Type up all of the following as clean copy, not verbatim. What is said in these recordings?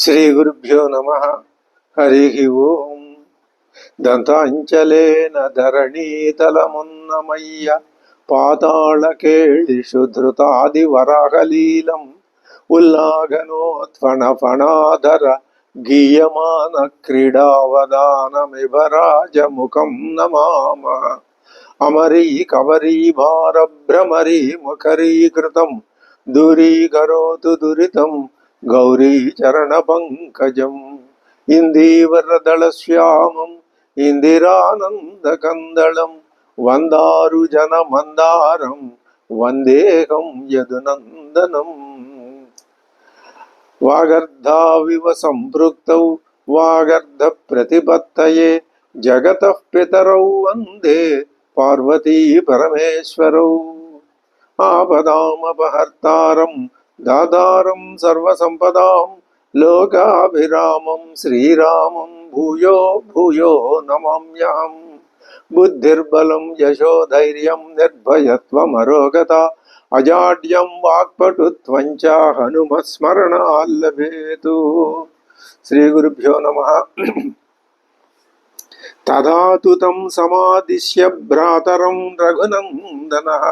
శ్రీ గురుభ్యో నమః. హరి ఓం. దంతాంచలేన ధరణీతలమున్నమయ్య పాతాళకేళిషు ధృతాది వరాహలీలం ఉల్లాఘనోత్ఫణ ఫణాధర గీయమాన క్రీడావదానమిభరాజముఖం నమామ. అమరీ కవరీ భారభ్రమరీ ముఖరీకృతం దూరీకరోతు దురితం గౌరీ చరణ పంకజం. ఇందీవరదళ శ్యామం ఇందిరానందకందళం వందారు జన మందారం వందేహం యదునందనం. వాగర్ధావివ సంపృక్తౌ వాగర్ధ ప్రతిపత్తయే జగతః పితరౌ వందే పార్వతీ పరమేశ్వరౌ. ఆపదామపహర్తారం దాదారం సర్వసంపదాం లోకాభిరామం శ్రీరామం భూయో భూయో నమామ్యహం. బుద్ధిర్బలం యశోధైర్యం నిర్భయత్వమరోగత అజాడ్యం వాక్పటుత్వం చ హనుమత్స్మరణాల్లభేతు. శ్రీ గురుభ్యో నమః. తదాతు తం సమాదిశ్య భ్రాతరం రఘునందనః.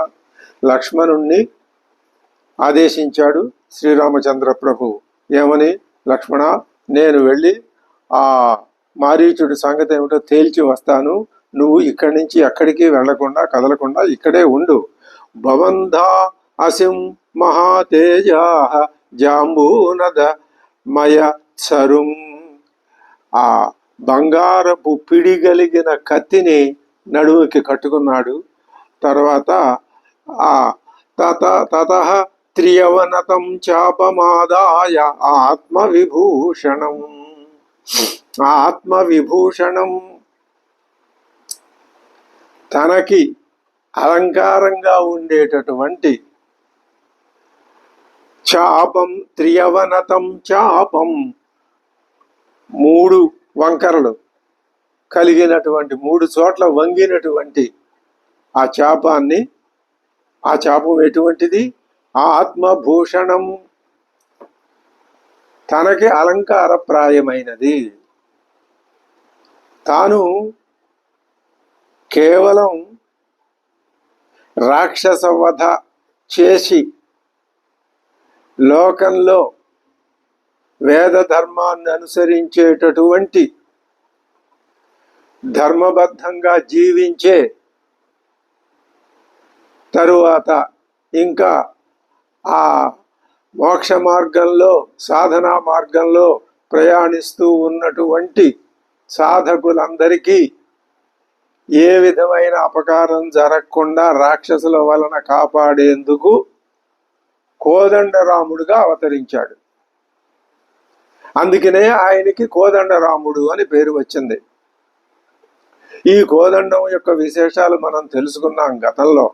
లక్ష్మణుణ్ణి ఆదేశించాడు శ్రీరామచంద్ర ప్రభు. ఏమని? లక్ష్మణ, నేను వెళ్ళి ఆ మారీచుడి సంగతి ఏమిటో తేల్చి వస్తాను. నువ్వు ఇక్కడి నుంచి ఎక్కడికి వెళ్లకుండా కదలకుండా ఇక్కడే ఉండు. భవంధా అసిం మహాతేజ జాంబూనద మయ సరుం. ఆ బంగారపు పిడిగలిగిన కత్తిని నడుముకి కట్టుకున్నాడు. తర్వాత ఆ తతః త్రియవనతం చాపమాదాయ ఆత్మవిభూషణం. ఆత్మవిభూషణం తనకి అలంకారంగా ఉండేటటువంటి చాపం, త్రియవనతం చాపం, 3 వంకరలు కలిగినటువంటి 3 చోట్ల వంగినటువంటి ఆ చాపాన్ని, ఆ చాపం ఎటువంటిది? ఆత్మభూషణం, తనకి అలంకారప్రాయమైనది. తాను కేవలం రాక్షస వధ చేసి లోకంలో వేద ధర్మాన్ని అనుసరించేటటువంటి ధర్మబద్ధంగా జీవించే తరువాత ఇంకా ఆ మోక్ష మార్గంలో, సాధనా మార్గంలో ప్రయాణిస్తూ ఉన్నటువంటి సాధకులందరికీ ఏ విధమైన అపకారం జరగకుండా రాక్షసుల వలన కాపాడేందుకు కోదండరాముడుగా అవతరించాడు. అందుకనే ఆయనకి కోదండరాముడు అని పేరు వచ్చింది. ఈ కోదండం యొక్క విశేషాలు మనం తెలుసుకున్నాం గతంలో.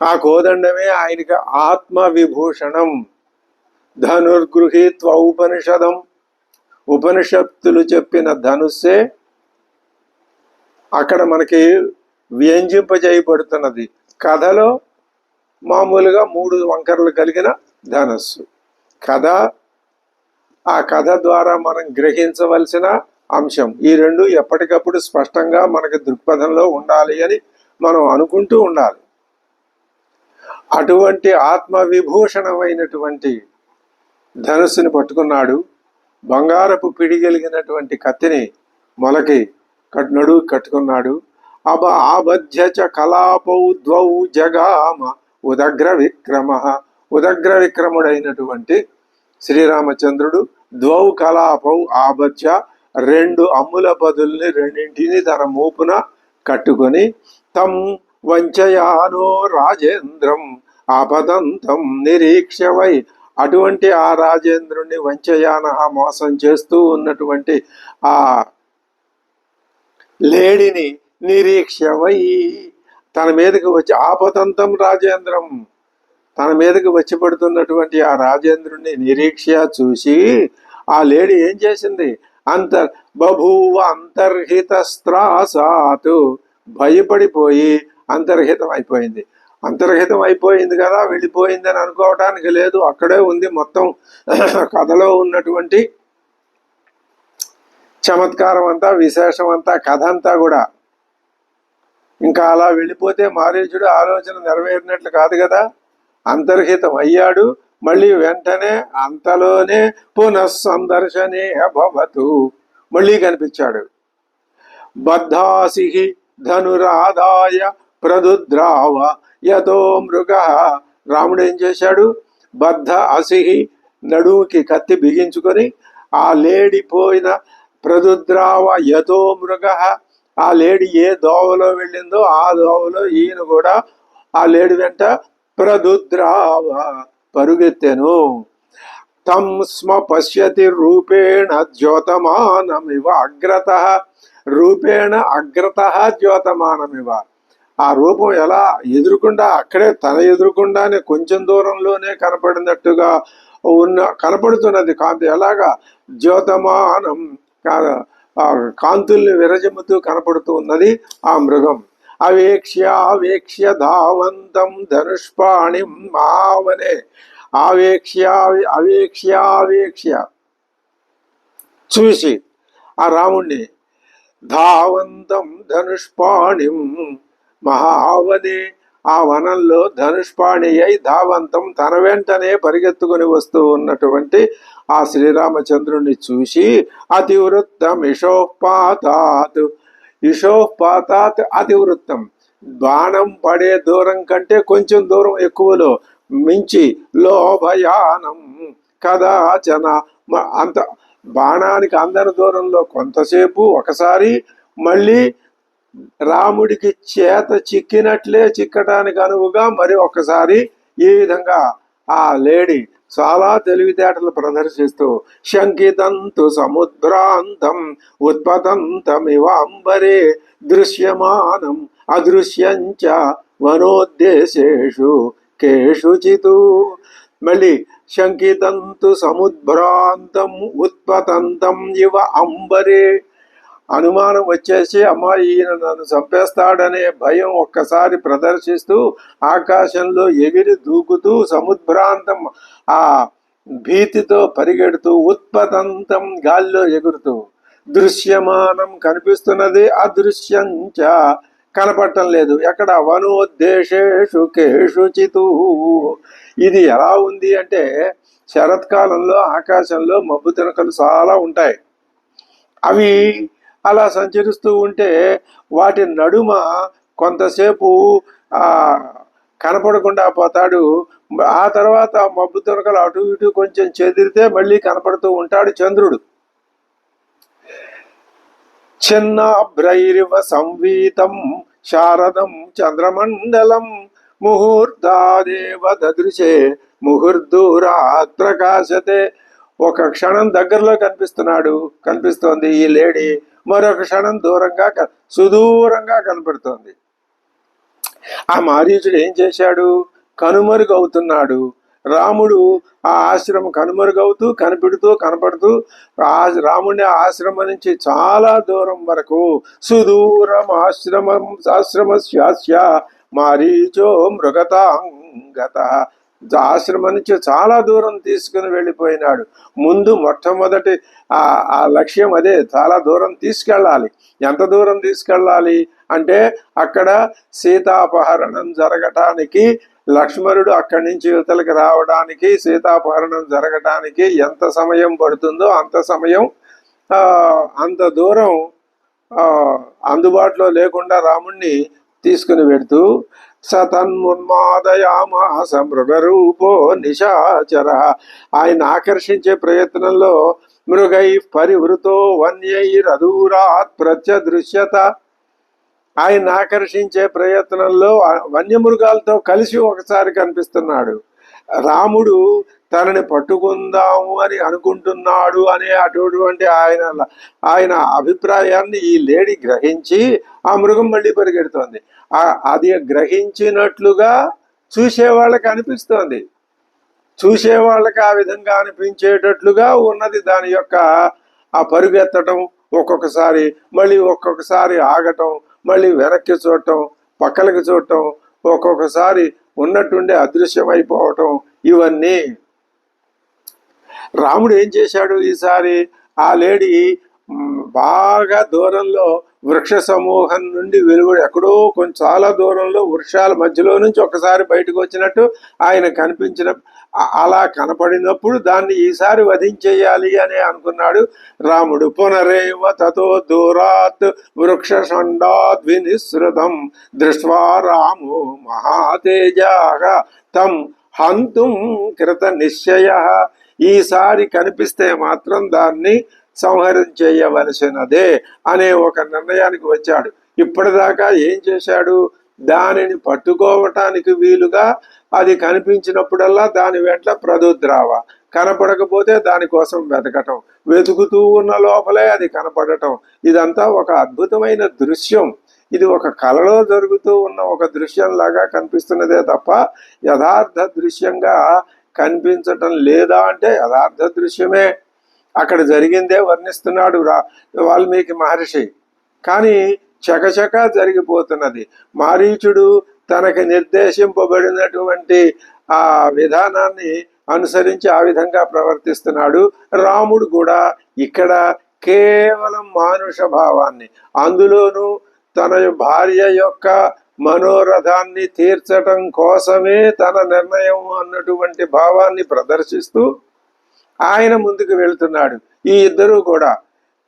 ఆ కోదండమే ఆయనకి ఆత్మ విభూషణం. ధనుర్గృహీత్వ ఉపనిషదం. ఉపనిషత్తులు చెప్పిన ధనుస్సే అక్కడ మనకి వ్యంజింపజేయబడుతున్నది. కథలో మామూలుగా 3 వంకరలు కలిగిన ధనుస్సు కథ. ఆ కథ ద్వారా మనం గ్రహించవలసిన అంశం ఈ 2 ఎప్పటికప్పుడు స్పష్టంగా మనకి దృక్పథంలో ఉండాలి అని మనం అనుకుంటూ ఉండాలి. అటువంటి ఆత్మ విభూషణమైనటువంటి ధనుస్సుని పట్టుకున్నాడు. బంగారపు కత్తిని మొలకి నడువు కట్టుకున్నాడు. ఆబధ్య చ కలాపౌ ద్వౌ జగామ ఉదగ్ర విక్రమ. ఉదగ్ర విక్రముడైనటువంటి శ్రీరామచంద్రుడు ద్వౌ కలాపౌ ఆబధ్య, 2 అమ్ముల పదుల్ని రెండింటిని తన మూపున కట్టుకొని తం వంచయానో రాజేంద్రం ఆపదంతం నిరీక్షవై. అటువంటి ఆ రాజేంద్రుణ్ణి వంచయాన, మోసం చేస్తూ ఉన్నటువంటి ఆ లేడిని నిరీక్షవై తన మీదకి వచ్చి, ఆపతంతం రాజేంద్రం, తన మీదకి వచ్చి పడుతున్నటువంటి ఆ రాజేంద్రుణ్ణి నిరీక్ష చూసి ఆ లేడీ ఏం చేసింది? బభూవ అంతర్హిత స్త్రాసాతు, భయపడిపోయి అంతర్హితం అయిపోయింది. అంతర్హితం అయిపోయింది కదా, వెళ్ళిపోయిందని అనుకోవటానికి లేదు, అక్కడే ఉంది మొత్తం. కథలో ఉన్నటువంటి చమత్కారం అంతా, విశేషం అంతా, కథ అంతా కూడా. ఇంకా అలా వెళ్ళిపోతే మారీచుడు ఆలోచన నెరవేరినట్లు కాదు కదా, అంతర్హితం అయ్యాడు. మళ్ళీ వెంటనే అంతలోనే పునఃసందర్శనే భవతు, మళ్ళీ కనిపించాడు. బద్ధాసి ధనురాదాయ ప్రదుద్రావ యతో మృగ. రాముడు ఏం చేశాడు? బద్ధ అసిహి, నడువుకి కత్తి బిగించుకొని, ఆ లేడిపోయిన ప్రదుద్రావ యతో మృగ, ఆ లేడి ఏ దోవలో వెళ్ళిందో ఆ దోవలో ఈయన కూడా ఆ లేడి వెంట ప్రదుద్రావ, పరుగెత్తెను. తం స్మ పశ్యతి రూపేణ ద్యోతమానమివ అగ్రత, రూపేణ అగ్రత ద్యోతమానమివ. ఆ రూపం ఎలా ఎదురుకుండా, అక్కడే తన ఎదురుకుండానే కొంచెం దూరంలోనే కనపడినట్టుగా కనపడుతున్నది కాంతి. ఎలాగా? ద్యోతమానం, కాంతుల్ని విరజముతూ కనపడుతూ ఉన్నది ఆ మృగం. అవేక్ష్య ధావంతం ధనుష్పాణిం మావనే, అవేక్ష్య చూసి ఆ రాముణ్ణి, ధావంతం ధనుష్పాణిం మహావనే, ఆ వనంలో ధనుష్పాణి అయి ధావంతం, తన వెంటనే పరిగెత్తుకుని వస్తూ ఉన్నటువంటి ఆ శ్రీరామచంద్రుణ్ణి చూసి, అతివృత్తం ఇషోపాతాత్, ఇషోపాతాత్ అతివృత్తం, బాణం పడే దూరం కంటే కొంచెం దూరం ఎక్కువలో మించి, లోభయానం కదాచన, అంత బాణానికి అందని దూరంలో కొంతసేపు ఒకసారి, మళ్ళీ రాముడికి చేత చిక్కినట్లే చిక్కటానికి అనువుగా మరి ఒక్కసారి, ఈ విధంగా ఆ లేడి చాలా తెలివితేటలు ప్రదర్శిస్తూ, శంకితంతు సముద్రాంతం ఉత్పతంతమివ అంబరే దృశ్యమానం అదృశ్యంచ వనోద్దేశేషు కేషుచితు. మళ్ళీ శంకితంతు సముద్రాంతం ఉత్పతంతం ఇవ అంబరే, అనుమానం వచ్చేసి అమ్మాయి ఈయన నన్ను చంపేస్తాడనే భయం ఒక్కసారి ప్రదర్శిస్తూ ఆకాశంలో ఎగిరి దూకుతూ, సముద్రాంతం ఆ భీతితో పరిగెడుతూ, ఉత్పతంతం గాల్లో ఎగురుతూ, దృశ్యమానం కనిపిస్తున్నది, అదృశ్యంచ కనపడటం లేదు. ఎక్కడ? వనోద్దేశేషు కేషుచితు. ఇది ఎలా ఉంది అంటే, శరత్కాలంలో ఆకాశంలో మబ్బు తినకలు చాలా ఉంటాయి. అవి అలా సంచరిస్తూ ఉంటే వాటి నడుమ కొంతసేపు కనపడకుండా పోతాడు. ఆ తర్వాత మబ్బు తునకలు అటు ఇటు కొంచెం చెదిరితే మళ్ళీ కనపడుతూ ఉంటాడు చంద్రుడు. చిన్నాభ్రైరివ సంవీతం శారదం చంద్రమండలం ముహూర్తాదేవ దదృశే ముహుర్దూరాత్ ప్రకాశతే. ఒక క్షణం దగ్గరలో కనిపిస్తోంది ఈ లేడీ, మరొక క్షణం దూరంగా సుదూరంగా కనపడుతోంది. ఆ మారీచుడు ఏం చేశాడు? కనుమరుగవుతున్నాడు. రాముడు ఆ ఆశ్రమం కనుమరుగవుతూ కనపడుతూ రాముడి ఆశ్రమం నుంచి చాలా దూరం వరకు, సుదూరం ఆశ్రమస్యాస్య మారీచో మృగతాంగత, ఆశ్రమం నుంచి చాలా దూరం తీసుకుని వెళ్ళిపోయినాడు. ముందు మొట్టమొదటి ఆ లక్ష్యం అదే, చాలా దూరం తీసుకెళ్ళాలి. ఎంత దూరం తీసుకెళ్ళాలి అంటే, అక్కడ సీతాపహరణం జరగటానికి, లక్ష్మణుడు అక్కడి నుంచి యువతలకి రావడానికి, సీతాపహరణం జరగటానికి ఎంత సమయం పడుతుందో అంత సమయం, అంత దూరం అందుబాటులో లేకుండా రాముణ్ణి తీసుకుని వెడుతూ, సతన్మున్మాదయామాస మృగరూపో నిశాచర, ఆయన ఆకర్షించే ప్రయత్నంలో మృగై పరివృతో వన్యైరదూరాత్ ప్రత్యదృశ్యత, ఆయన ఆకర్షించే ప్రయత్నంలో వన్యమృగాలతో కలిసి ఒకసారి కనిపిస్తున్నాడు. రాముడు తనని పట్టుకుందాము అని అనుకుంటున్నాడు అనే అటువంటి ఆయన అభిప్రాయాన్ని ఈ లేడీ గ్రహించి ఆ మృగం మళ్ళీ పరిగెడుతోంది. అది గ్రహించినట్లుగా చూసేవాళ్ళకి అనిపిస్తోంది. చూసేవాళ్ళకి ఆ విధంగా అనిపించేటట్లుగా ఉన్నది దాని యొక్క ఆ పరుగెత్తటం, ఒక్కొక్కసారి ఆగటం, మళ్ళీ వెనక్కి చూడటం, పక్కలకి చూడటం, ఒక్కొక్కసారి ఉన్నట్టుండి అదృశ్యమైపోవటం, ఇవన్నీ. రాముడు ఏం చేశాడు ఈసారి, ఆ లేడీ బాగా దూరంలో వృక్ష సమూహం నుండి వెలువడి ఎక్కడో కొంచెం చాలా దూరంలో వృక్షాల మధ్యలో నుంచి ఒకసారి బయటకు వచ్చినట్టు ఆయన కనిపించిన, అలా కనపడినప్పుడు దాన్ని ఈసారి వధించేయాలి అని అనుకున్నాడు రాముడు. పునరేవ తతో దూరాత్ వృక్ష షండాద్ వినిసృతం దృష్ట్వా రామో మహాతేజాః తం హంతుం కృత నిశ్చయ. ఈసారి కనిపిస్తే మాత్రం దాన్ని సంహరించేయవలసినదే అనే ఒక నిర్ణయానికి వచ్చాడు. ఇప్పటిదాకా ఏం చేశాడు, దానిని పట్టుకోవటానికి వీలుగా అది కనిపించినప్పుడల్లా దాని వెంట ప్రదుద్రావ, కనపడకపోతే దానికోసం వెతకటం, వెతుకుతూ ఉన్న లోపలే అది కనపడటం. ఇదంతా ఒక అద్భుతమైన దృశ్యం. ఇది ఒక కళలో జరుగుతూ ఉన్న ఒక దృశ్యంలాగా కనిపిస్తున్నదే తప్ప యథార్థ దృశ్యంగా కనిపించటం లేదా అంటే యథార్థ దృశ్యమే. అక్కడ జరిగిందే వర్ణిస్తున్నాడు వాల్మీకి మహర్షి. కానీ చకచక జరిగిపోతున్నది. మారీచుడు తనకి నిర్దేశింపబడినటువంటి ఆ విధానాన్ని అనుసరించి ఆ విధంగా ప్రవర్తిస్తున్నాడు. రాముడు కూడా ఇక్కడ కేవలం మానుష భావాన్ని, అందులోనూ తన భార్య యొక్క మనోరథాన్ని తీర్చటం కోసమే తన నిర్ణయం అన్నటువంటి భావాన్ని ప్రదర్శిస్తూ ఆయన ముందుకు వెళ్తున్నాడు. ఈ ఇద్దరు కూడా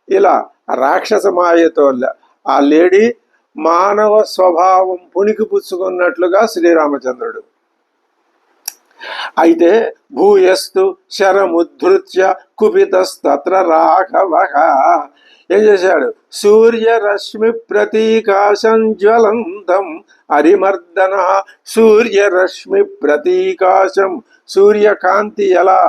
ఇలా రాక్షస మాయతో ఆ లేడీ మానవ స్వభావం పుణికి పుచ్చుకున్నట్లుగా శ్రీరామచంద్రుడు. అయితే భూయస్తు శరముద్ధృత్య కుపితస్తత్ర రాఘవ ఏం చేశాడు, సూర్యరశ్మి ప్రతీకాశం జ్వలంతం హరిమర్దన. సూర్యరశ్మి ప్రతీకాశం, సూర్యకాంతి ఎలా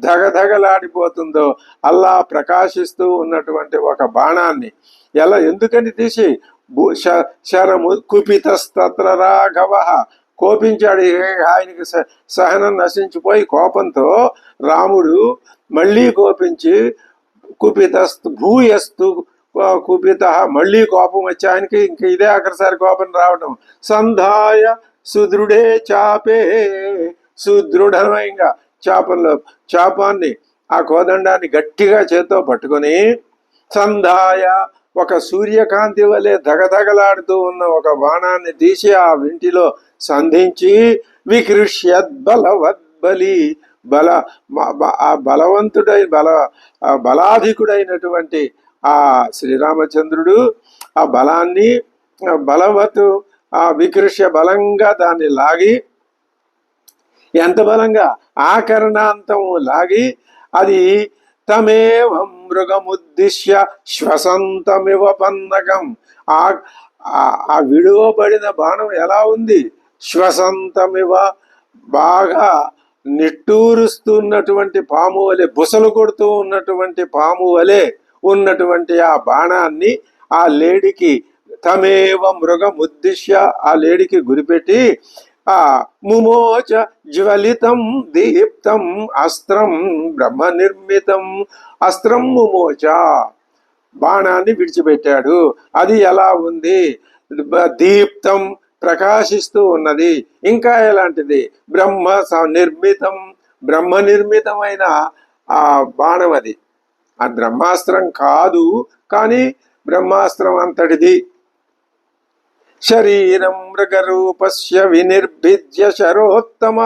ధగధగలాడిపోతుందో అలా ప్రకాశిస్తూ ఉన్నటువంటి ఒక బాణాన్ని ఎలా ఎందుకని తీసి శరము కుపితస్తత్ర రాఘవ, కోపించాడు. ఆయనకి సహనం నశించిపోయి కోపంతో రాముడు మళ్ళీ కోపించి కుపితస్తు భూయస్తు కుపిత, మళ్ళీ కోపం వచ్చి ఆయనకి ఇంక ఇదే ఆఖరిసారి కోపం రావడం. సంధాయ సుదృఢే చాపే, సుదృఢంగా చాపాన్ని ఆ కోదండాన్ని గట్టిగా చేత్తో పట్టుకొని సంధాయ ఒక సూర్యకాంతి వలె ధగధగలాడుతూ ఉన్న ఒక బాణాన్ని తీసి ఆ వింటిలో సంధించి వికృష్యద్బలవద్బలి ఆ బలాధికుడైనటువంటి ఆ శ్రీరామచంద్రుడు ఆ బలాన్ని బలవత్ ఆ వికృష్య బలంగా దాన్ని లాగి, ఎంత బలంగా ఆకరణాంతము లాగి అది తమేవ మృగముద్దిశ్య శ్వసంతమివ పన్నగం. ఆ విడువబడిన బాణం ఎలా ఉంది, శ్వసంతమివ బాగా నిట్టూరుస్తున్నటువంటి పాము వలె, బుసలు కొడుతూ ఉన్నటువంటి పాము వలె ఉన్నటువంటి ఆ బాణాన్ని ఆ లేడికి తమేవ మృగముద్దిశ్య ఆ లేడికి గురిపెట్టి ఆ ముమోచ జ్వలితం దీప్తం అస్త్రం బ్రహ్మ నిర్మితం. అస్త్రం ముమోచ, బాణాన్ని విడిచిపెట్టాడు. అది ఎలా ఉంది, దీప్తం ప్రకాశిస్తూ ఉన్నది. ఇంకా ఎలాంటిది, బ్రహ్మ నిర్మితం, బ్రహ్మ నిర్మితమైన ఆ బాణం. అది ఆ బ్రహ్మాస్త్రం కాదు, కానీ బ్రహ్మాస్త్రం అంతటిది. శరీరం మృగరూపస్య వినిర్భిద్య శరోత్తమ.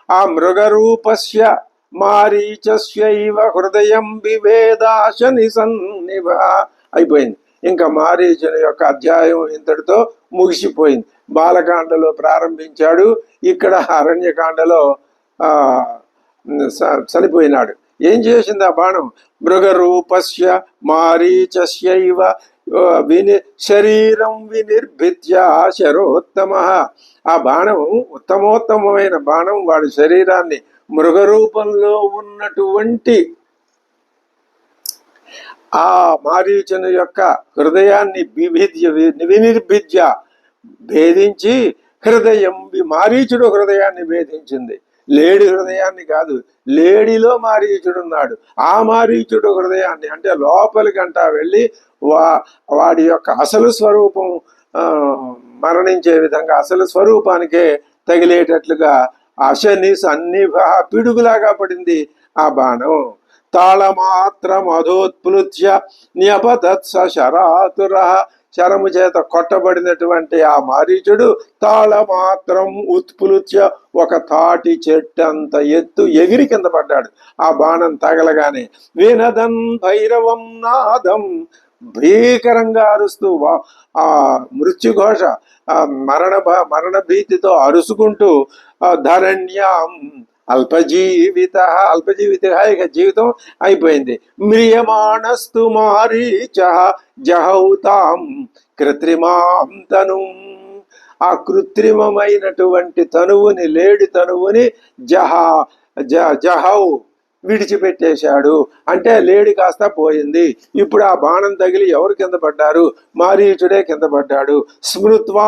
ఆ మృగరూపస్య మారీచస్యైవ హృదయం వివేదాశ నిసన్నివ. అయిపోయింది. ఇంకా మారీచుని యొక్క అధ్యాయం ఇంతటితో ముగిసిపోయింది. బాలకాండలో ప్రారంభించాడు, ఇక్కడ అరణ్యకాండలో చనిపోయినాడు. ఏం చేసింది ఆ బాణం, మృగరూపస్య మారీచస్యైవ శరీరం వినిర్భిత్య శరోత్తమ. ఆ బాణం ఉత్తమోత్తమైన బాణం, వాడి శరీరాన్ని మృగరూపంలో ఉన్నటువంటి ఆ మారీచుని యొక్క హృదయాన్ని వినిర్భిద్య భేదించి, హృదయం మారీచుడు హృదయాన్ని భేదించింది, లేడి హృదయాన్ని కాదు. లేడిలో మారీచుడున్నాడు, ఆ మారీచుడు హృదయాన్ని అంటే లోపలికంటా వెళ్ళి వాడి యొక్క అసలు స్వరూపం మరణించే విధంగా అసలు స్వరూపానికే తగిలేటట్లుగా అశనిస్ అన్ని పిడుగులాగా పడింది ఆ బాణం. తాళమాత్రం అధోత్ప్లుత్య న్యపతత్స శరాతుర, శరము చేత కొట్టబడినటువంటి ఆ మారీచుడు తాళమాత్రం ఉత్ప్లుత్య, ఒక తాటి చెట్టంత ఎత్తు ఎగిరి కింద పడ్డాడు ఆ బాణం తగలగానే. వినదన్ భైరవం నాదం, భీకరంగా అరుస్తూ ఆ మృత్యుఘోష, మరణ భీతితో అరుసుకుంటూ ధరణ్యాం అల్పజీవిత, ఇక జీవితం అయిపోయింది. మ్రియమాణస్తు మారీచ జహౌతాం కృత్రిమాం తను, ఆ కృత్రిమమైనటువంటి తనువుని, లేడి తనువుని జహౌ విడిచిపెట్టేశాడు. అంటే లేడి కాస్త పోయింది. ఇప్పుడు ఆ బాణం తగిలి ఎవరు కింద పడ్డారు? మారీచుడే కింద పడ్డాడు. స్మృత్వా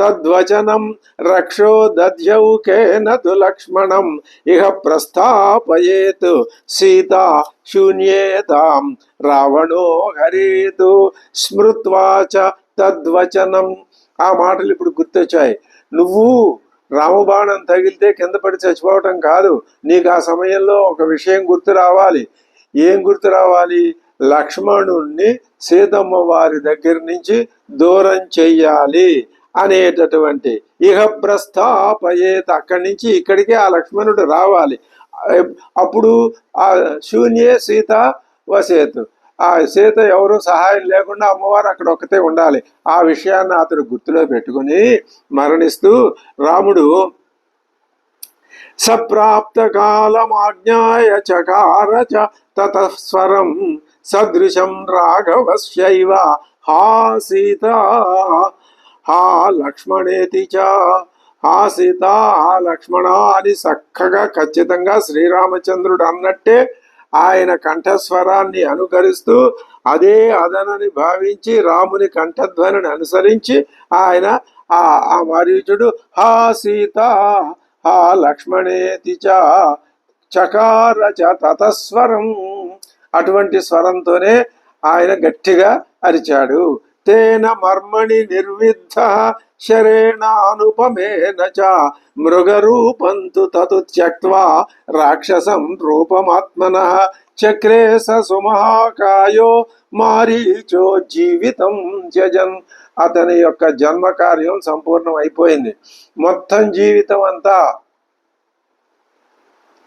తద్వచనం రక్షో దధ్యౌకేన తు లక్ష్మణం ఇహ ప్రస్థాపయేత్ సీతా శూన్యేతాం రావణో హరేతు. స్మృత్వా చ తద్వచనం, ఆ మాటలు ఇప్పుడు గుర్తొచ్చాయి. నువ్వు రామబాణం తగిలితే కింద పడి చచ్చిపోవటం కాదు, నీకు ఆ సమయంలో ఒక విషయం గుర్తు రావాలి. ఏం గుర్తు రావాలి? లక్ష్మణుణ్ణి సీతమ్మ వారి దగ్గర నుంచి దూరం చెయ్యాలి అనేటటువంటి, ఇహ ప్రస్థాపయేత్, అక్కడి నుంచి ఇక్కడికి ఆ లక్ష్మణుడు రావాలి. అప్పుడు ఆ శూన్యే సీత వసేతు, ఆ సీత ఎవరు సహాయం లేకుండా అమ్మవారు అక్కడ ఒక్కతే ఉండాలి. ఆ విషయాన్ని అతడు గుర్తులో పెట్టుకుని మరణిస్తూ రాముడు సప్రాప్త కాలమాజ్ఞాయ చకార చ తతస్వరం సదృశం రాఘవస్యైవ హా సీత హా లక్ష్మణేతి చ. హా సీత హా లక్ష్మణ అని చక్కగా ఖచ్చితంగా శ్రీరామచంద్రుడు అన్నట్టే ఆయన కంఠస్వరాన్ని అనుకరిస్తూ అదే అదనని భావించి రాముని కంఠధ్వనిని అనుసరించి ఆయన ఆ మారీచుడు హా సీత హా లక్ష్మణేతి చ చకార చ తతస్వరం, అటువంటి స్వరంతోనే ఆయన గట్టిగా అరిచాడు. తేన మర్మణి నిర్విద్ధ శరేణానుపమేన చ మృగరూపంతు తతు త్యక్త్వా రాక్షసం రూపమాత్మనః చక్రే స సుమహాకాయో మారీచో జీవితం త్యజన్. అతని యొక్క జన్మ కార్యం సంపూర్ణం అయిపోయింది. మొత్తం జీవితం అంతా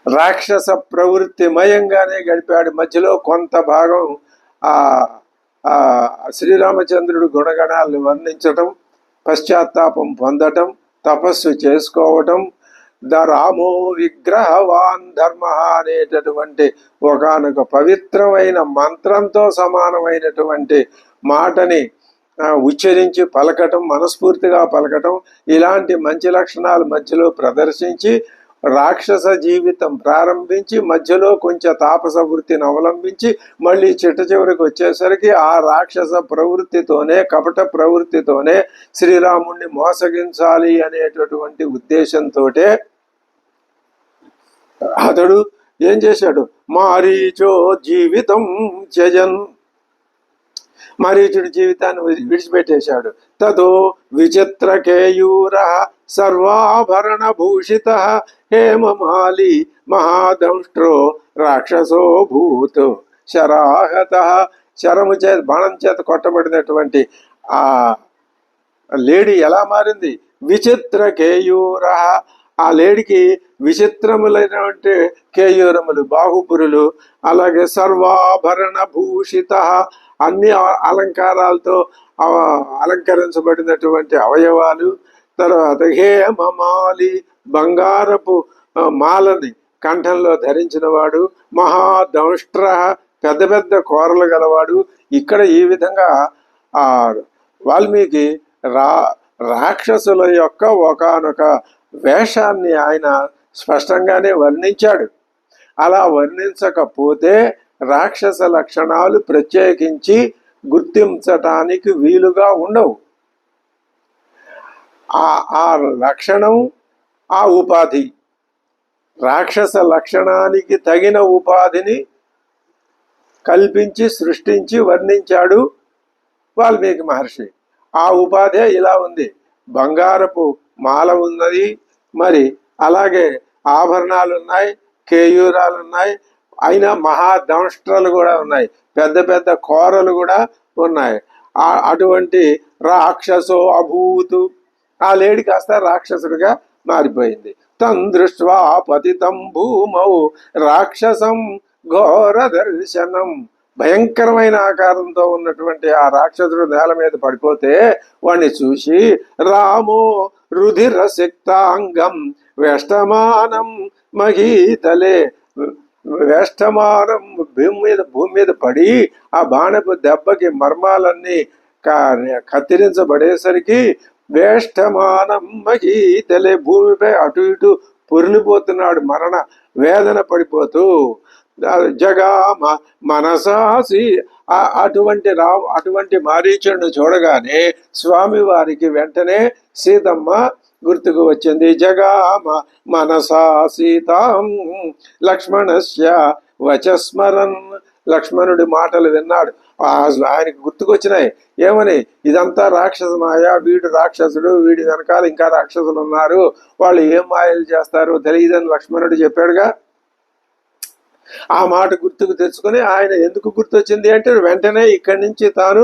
రాక్షస ప్రవృత్తిమయంగానే గడిపాడు. మధ్యలో కొంత భాగం ఆ శ్రీరామచంద్రుడు గుణగణాలను వర్ణించటం, పశ్చాత్తాపం పొందటం, తపస్సు చేసుకోవటం, ద రామో విగ్రహవాన్ ధర్మ అనేటటువంటి ఒకానొక పవిత్రమైన మంత్రంతో సమానమైనటువంటి మాటని ఉచ్చరించి పలకటం, మనస్ఫూర్తిగా పలకటం, ఇలాంటి మంచి లక్షణాలు మధ్యలో ప్రదర్శించి రాక్షస జీవితం ప్రారంభించి మధ్యలో కొంచెం తాపస వృత్తిని అవలంబించి మళ్ళీ చిట్ట చివరికి వచ్చేసరికి ఆ రాక్షస ప్రవృత్తితోనే, కపట ప్రవృత్తితోనే శ్రీరాముణ్ణి మోసగించాలి అనేటటువంటి ఉద్దేశంతో అతడు ఏం చేశాడు? మారీచో జీవితం త్యజన్, మారీచుడి జీవితాన్ని విడిచిపెట్టేశాడు. తతో విచిత్ర కేయూర సర్వాభరణ భూషిత హేమమాలి మహాదంష్ట్రో రాక్షసో భూత్ శరాహత. శరము చేత, బాణం చేత కొట్టబడినటువంటి ఆ లేడీ ఎలా మారింది? విచిత్ర కేయూర, ఆ లేడికి విచిత్రములైనటువంటి కేయూరములు, బాహుపురులు, అలాగే సర్వాభరణ భూషిత, అన్ని అలంకారాలతో అలంకరించబడినటువంటి అవయవాలు, తర్వాత హేమమాలి, బంగారపు మాలని కంఠంలో ధరించిన వాడు, మహాదంష్ట్ర, పెద్ద పెద్ద కోరలు గలవాడు. ఇక్కడ ఈ విధంగా ఆ వాల్మీకి రాక్షసుల యొక్క ఒకానొక వేషాన్ని ఆయన స్పష్టంగానే వర్ణించాడు. అలా వర్ణించకపోతే రాక్షస లక్షణాలు ప్రత్యేకించి గుర్తించటానికి వీలుగా ఉండవు. ఆ లక్షణం, ఆ ఉపాధి, రాక్షస లక్షణానికి తగిన ఉపాధిని కల్పించి సృష్టించి వర్ణించాడు వాల్మీకి మహర్షి. ఆ ఉపాధే ఇలా ఉంది. బంగారపు మాల ఉన్నది, మరి అలాగే ఆభరణాలు ఉన్నాయి, కేయూరాలు ఉన్నాయి, అయినా మహాదంష్ట్రలు కూడా ఉన్నాయి, పెద్ద పెద్ద కోరలు కూడా ఉన్నాయి. అటువంటి రాక్షసో అభూతు, ఆ లేడి కాస్త రాక్షసుడిగా మారిపోయింది. తం దృష్ట్వా పతితం భూమౌ రాక్షసం ఘోర దర్శనం, భయంకరమైన ఆకారంతో ఉన్నటువంటి ఆ రాక్షసుడు నేల మీద పడిపోతే వాణ్ణి చూసి రామో రుధిర శక్తాంగం వేష్టమానం మహీతలే, వేష్టమానం భూమి మీద పడి ఆ బాణపు దెబ్బకి మర్మాలన్నీ కత్తిరించబడేసరికి వేష్టమానం మహీతలే, భూమిపై అటు ఇటు పొరిలిపోతున్నాడు, మరణ వేదన పడిపోతూ. జగామ మనసాసి, అటువంటి మారీచుడిని చూడగానే స్వామి వారికి వెంటనే సీతమ్మ గుర్తుకు వచ్చింది. జగామ మనసా సీతాం లక్ష్మణస్య వచస్మరన్, లక్ష్మణుడి మాటలు విన్నాడు, ఆయనకు గుర్తుకొచ్చినాయి. ఏమని? ఇదంతా రాక్షస మాయ, వీడు రాక్షసుడు, వీడి వెనకాల ఇంకా రాక్షసులు ఉన్నారు, వాళ్ళు ఏం మాయలు చేస్తారో తెలియదని లక్ష్మణుడు చెప్పాడుగా. ఆ మాట గుర్తుకు తెచ్చుకొని ఆయన ఎందుకు గుర్తొచ్చింది అంటే వెంటనే ఇక్కడి నుంచి తాను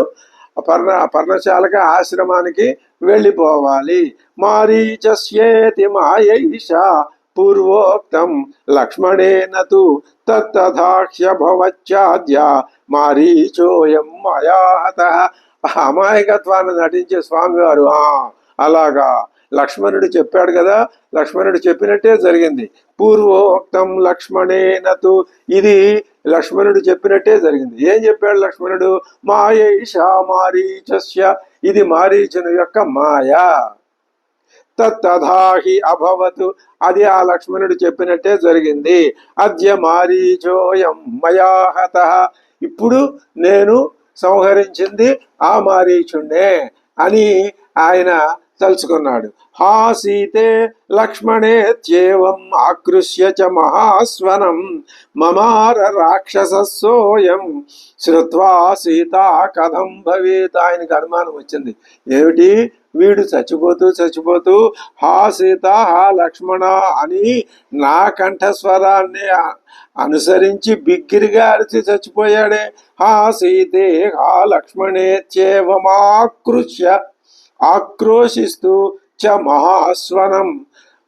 పర్ణశాలక ఆశ్రమానికి వెళ్ళిపోవాలి. మారీచస్యేతి మాయైష పూర్వోక్తం లక్ష్మణేన తు తత్తథాఖ్య భవచ్చాద్య మారీచోయం మయాహతః. అమాయకత్వాన్ని నటించే స్వామివారు అలాగా లక్ష్మణుడు చెప్పాడు కదా, లక్ష్మణుడు చెప్పినట్టే జరిగింది. పూర్వోక్తం లక్ష్మణేనతు, ఇది లక్ష్మణుడు చెప్పినట్టే జరిగింది. ఏం చెప్పాడు లక్ష్మణుడు? మాయైషా మారీచస్య, ఇది మారీచుని యొక్క మాయ. తత్తథాహి అభవతు, అది ఆ లక్ష్మణుడు చెప్పినట్టే జరిగింది. అద్య మారీచోయం మయాహతః, ఇప్పుడు నేను సంహరించింది ఆ మారీచుణ్ణే అని ఆయన తలుచుకున్నాడు. హా సీతే లక్ష్మణేత్యేవం ఆకృష్య చ మహాస్వనం మమార రాక్షసోయం శ్రుత్వా సీతా కథం భవేత్. ఆయనకు అనుమానం వచ్చింది, ఏమిటి వీడు చచ్చిపోతూ హా సీత హా లక్ష్మణ అని నా కంఠస్వరాన్ని అనుసరించి బిగ్గిరిగా అరిచి చచ్చిపోయాడే. హా సీతే హా లక్ష్మణేత్యేవమాకృష్య, ఆక్రోశిస్తూ చ మహాస్వనం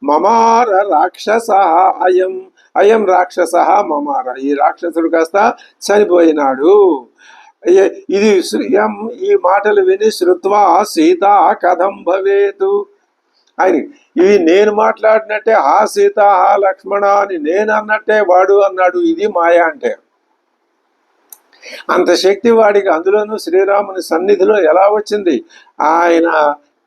మమార రాక్షస అయం, అయం రాక్షస మమార, ఈ రాక్షసుడు కాస్త చనిపోయినాడు. ఇది ఈ మాటలు విని శ్రుత్వా సీత కథం భవేతు, ఆయన ఇవి నేను మాట్లాడినట్టే ఆ సీత ఆ లక్ష్మణ అని నేను అన్నట్టే వాడు అన్నాడు. ఇది మాయ అంటే. అంత శక్తి వాడికి, అందులోనూ శ్రీరాముని సన్నిధిలో ఎలా వచ్చింది? ఆయన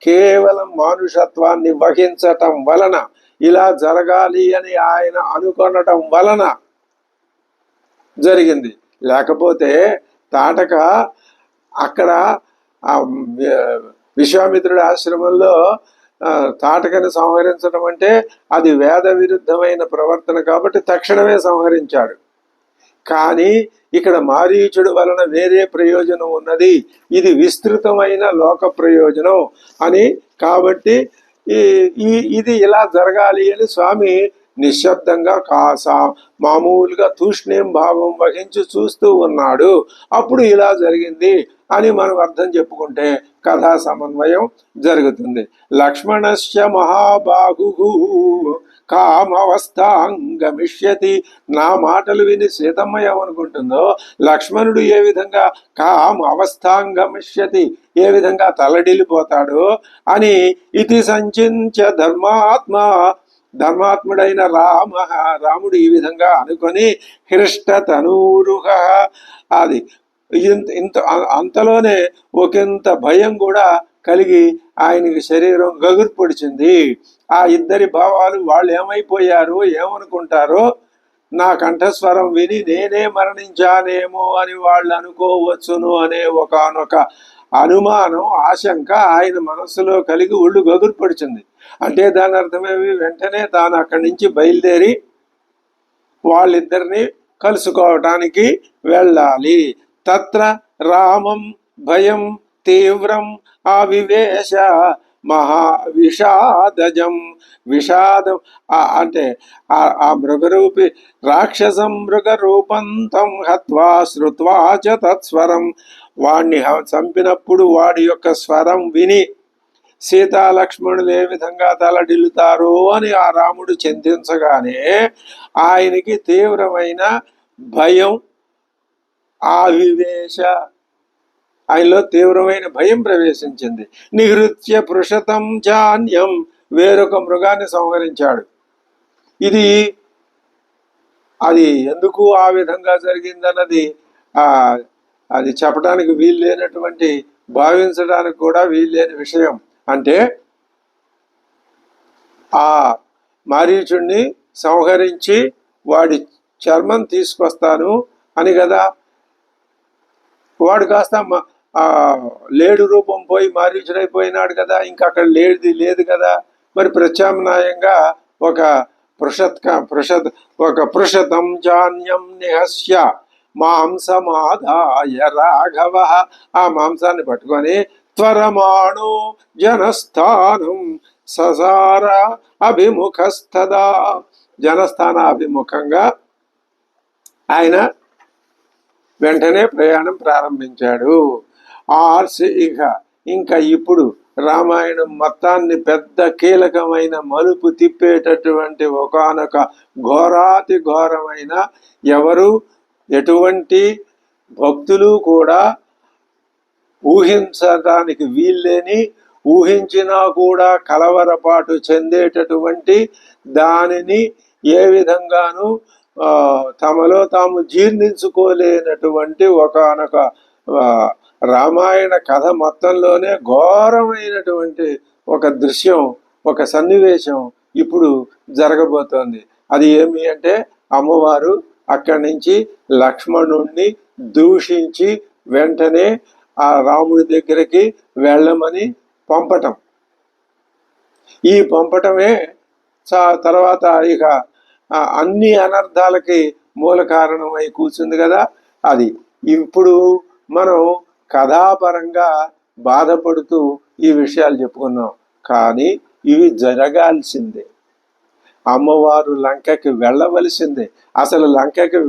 కేవలం మానుషత్వాన్ని వహించటం వలన, ఇలా జరగాలి అని ఆయన అనుకొనటం వలన జరిగింది. లేకపోతే తాటక అక్కడ విశ్వామిత్రుడి ఆశ్రమంలో తాటకని సంహరించడం అంటే అది వేద విరుద్ధమైన ప్రవర్తన కాబట్టి తక్షణమే సంహరించాడు. కానీ ఇక్కడ మారీచుడు వలన వేరే ప్రయోజనం ఉన్నది, ఇది విస్తృతమైన లోక ప్రయోజనం అని, కాబట్టి ఇది ఇలా జరగాలి అని స్వామి నిశ్శబ్దంగా మామూలుగా తూష్ణీం భావం వహించి చూస్తూ ఉన్నాడు. అప్పుడు ఇలా జరిగింది అని మనం అర్థం చెప్పుకుంటే కథా సమన్వయం జరుగుతుంది. లక్ష్మణస్య మహాబాహు కామవస్థాంగమిష్యతి, నా మాటలు విని సీతమ్మ ఏమనుకుంటుందో లక్ష్మణుడు ఏ విధంగా కామవస్థాంగమిష్యతి, ఏ విధంగా తలడిల్లిపోతాడో అని, ఇది సంచించ ధర్మాత్ముడైన రాముడు ఈ విధంగా అనుకొని హృష్టతనూరుహ, అది అంతలోనే ఒకంత భయం కూడా కలిగి ఆయనకి శరీరం గగురు పొడిచింది. ఆ ఇద్దరి భావాలు వాళ్ళు ఏమైపోయారో ఏమనుకుంటారో, నా కంఠస్వరం విని నేనే మరణించానేమో అని వాళ్ళు అనుకోవచ్చును అనే ఒకానొక అనుమానం, ఆశంక ఆయన మనస్సులో కలిగి ఒళ్ళు గగురు పడిచింది. అంటే దాని అర్థమేమి? వెంటనే తాను అక్కడి నుంచి బయలుదేరి వాళ్ళిద్దరిని కలుసుకోవటానికి వెళ్ళాలి. తత్ర రామం భయం తీవ్రం ఆవివేశ మహా విషాదజం. విషాదం అంటే ఆ మృగరూపి రాక్షసం మృగరూపంతం హత్వా శ్రుత్వా చ తత్స్వరం. వాణ్ణి చంపినప్పుడు వాడి యొక్క స్వరం విని సీతాలక్ష్మణులు ఏ విధంగా తలడిల్లుతారో అని ఆ రాముడు చింతించగానే ఆయనకి తీవ్రమైన భయం, ఆవివేశ, ఆయనలో తీవ్రమైన భయం ప్రవేశించింది. నిహృత్య పృషతం చాన్యం, వేరొక మృగాన్ని సంహరించాడు. అది ఎందుకు ఆ విధంగా జరిగిందన్నది అది చెప్పడానికి వీలు లేనటువంటి, భావించడానికి కూడా వీలు లేని విషయం. అంటే ఆ మారీచుణ్ణి సంహరించి వాడి చర్మం తీసుకొస్తాను అని కదా, వాడు కాస్త లేడు రూపం పోయి మారీచుడైపోయినాడు కదా, ఇంకా అక్కడ లేదు కదా. మరి ప్రత్యామ్నాయంగా ఒక పృషతం జాన్యం నిహస్య మాంసమాదాయ రాఘవ, ఆ మాంసాన్ని పట్టుకొని త్వరమాణో జనస్థానం ససార అభిముఖస్థదా, జనస్థాన అభిముఖంగా ఆయన వెంటనే ప్రయాణం ప్రారంభించాడు. ఇంకా ఇప్పుడు రామాయణం మొత్తాన్ని పెద్ద కీలకమైన మలుపు తిప్పేటటువంటి ఒకానొక ఘోరాతి ఘోరమైన, ఎవరు ఎటువంటి భక్తులు కూడా ఊహించడానికి వీల్లేని, ఊహించినా కూడా కలవరపాటు చెందేటటువంటి దానిని ఏ విధంగానూ తమలో తాము జీర్ణించుకోలేనటువంటి ఒకానొక రామాయణ కథ మొత్తంలోనే ఘోరమైనటువంటి ఒక దృశ్యం, ఒక సన్నివేశం ఇప్పుడు జరగబోతోంది. అది ఏమి అంటే, అమ్మవారు అక్కడి నుంచి లక్ష్మణుణ్ణి దూషించి వెంటనే ఆ రాముడి దగ్గరికి వెళ్ళమని పంపటం. ఈ పంపటమే తర్వాత ఇక అన్ని అనర్థాలకి మూల కారణమై కూర్చుంది కదా. అది ఇప్పుడు మనం కథాపరంగా బాధపడుతూ ఈ విషయాలు చెప్పుకున్నాం, కానీ ఇవి జరగాల్సిందే. అమ్మవారు లంకకి వెళ్ళవలసిందే. అసలు లంకకి